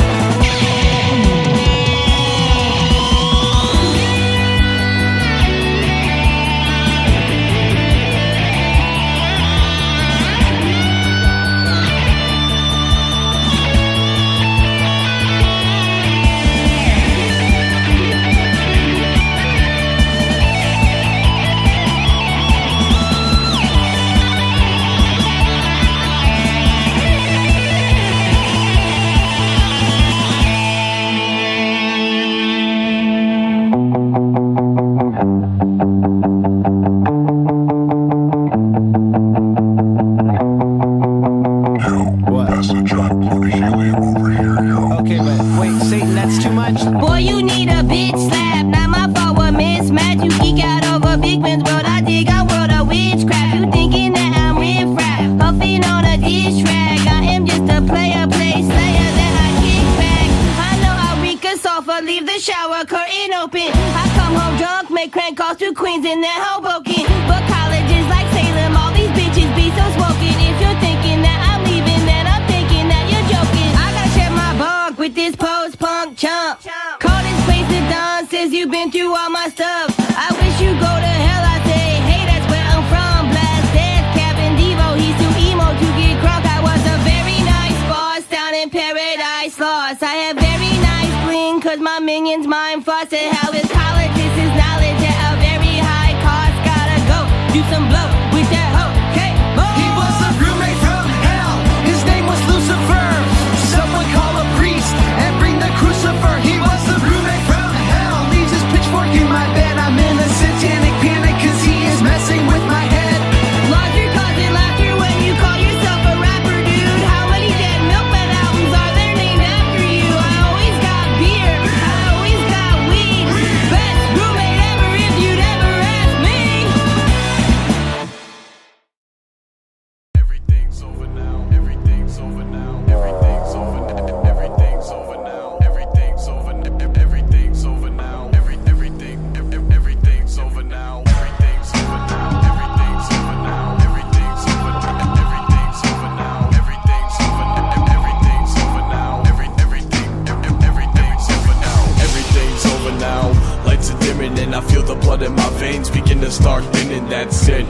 [SPEAKER 11] Okay, but wait, Satan, that's too much.
[SPEAKER 26] Boy, you need a bitch slap. Not my fault, what mismatch. You geek out over big
[SPEAKER 10] open. I come home drunk, make crank calls to Queens and then Hoboken. But colleges like Salem, all these bitches be so smoking. If you're thinking that I'm leaving, then I'm thinking that you're joking. I gotta share my bunk with this post-punk chump. Call this place the Don, says you've been through all my stuff. I wish you go to hell, I say, hey, that's where I'm from. Blast Death, Cabin Devo, he's too emo to get crunk. I was a very nice boss down in Paradise Lost. I have very nice bling, cause my minions mind floss. And how is politics is knowledge at a very high cost. Gotta go, do some blow with that hoe. Okay,
[SPEAKER 5] he was a roommate from hell. His name was Lucifer. Someone call a priest and bring the crucifer. He was the roommate from hell. Leaves his pitchfork in my bed. I'm in a satanic panic cause he is messing with my head.
[SPEAKER 10] Laughter causing laughter when you call yourself a rapper, dude. How many dead Milkman albums are there named after you? I always got beer, I always got weed. Best roommate ever if you'd ever ask me.
[SPEAKER 12] Everything's over now, everything's over now, everything's over now, everything's over now, everything's over now, everything's over now, everything's over now, everything's over now, everything's over now, everything's over now, everything's over now, everything's over now, everything's over now, everything's over now, everything's over now. Lights are dimming and I feel the blood in my veins begin to start thinning. That's it.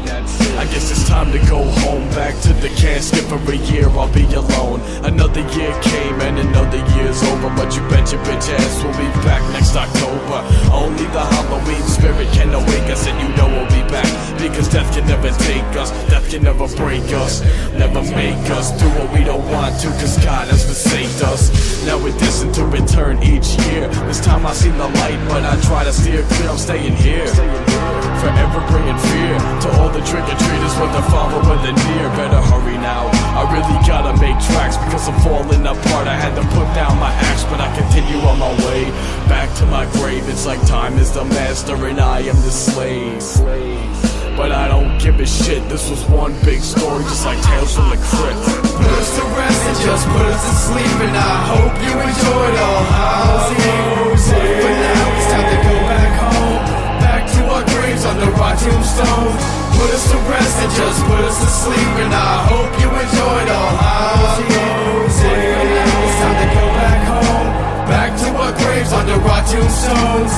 [SPEAKER 12] I guess it's time to go home, back to the casket for a year. I'll be alone. Another year came and another year's over, but you bet your bitch ass we'll be back next October. Only the Halloween spirit can awake us, and you know we'll be back because death can never take us, death can never break us, never make us do what we don't want to, cause God has forsaken us. Now we're destined to return each year. This time I seen the light, but I try to steer clear. I'm staying here, forever bringing fear to all the trick-or-treaters, whether far or whether near. Better hurry now, I really gotta make tracks because I'm falling apart. I had to put down my axe, but I continue on my way back to my grave. It's like time is the master and I am the slave. But I don't give a shit, this was one big story, just like Tales from the Crypt.
[SPEAKER 5] Put us to rest and just put us to sleep, and I hope you enjoyed all Hallows. But now it's time to go back home, back to our graves under our tombstones. Put us to rest and just put us to sleep, and I hope you enjoyed all Hallows. But now it's time to go back home, back to our graves under our tombstones.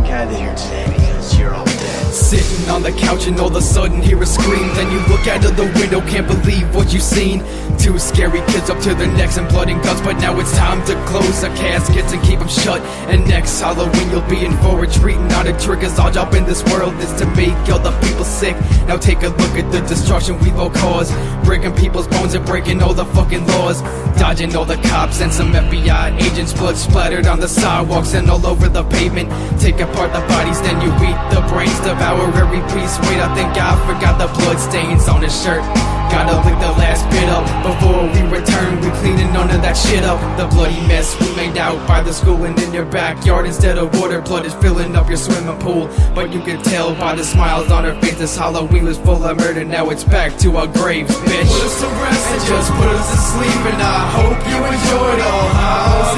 [SPEAKER 18] Gathered here today because you're all dead.
[SPEAKER 5] Sitting on the couch and all of a sudden hear a scream. Then you look out of the window, can't believe what you've seen. Two scary kids up to their necks in blood and guts. But now it's time to close the caskets and keep them shut. And next Halloween you'll be in for a treat. Not a trick, cause our job in this world is to make all the people sick. Now take a look at the destruction we've all caused, breaking people's bones and breaking all the fucking laws, dodging all the cops and some FBI agents. Blood splattered on the sidewalks and all over the pavement. Take apart the bodies, then you eat the brains, devour every piece. Wait, I think I forgot the blood stains on his shirt. Gotta lick the last bit up before we return. We cleaning none of that shit up. The bloody mess we made out by the school and in your backyard. Instead of water, blood is filling up your swimming pool. But you can tell by the smiles on her face this Halloween was full of murder. Now it's back to our graves, bitch. Put us to rest and just put us to sleep, and I hope you enjoyed all Hallows.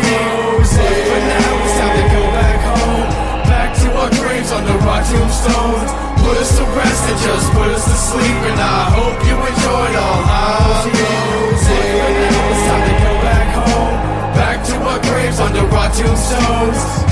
[SPEAKER 5] But now it's time to go back home, back to our graves under our tombstones. Put us to rest and just put us to sleep, and I hope you enjoyed all Hallows. But now it's time to go back home, back to our graves under our tombstones.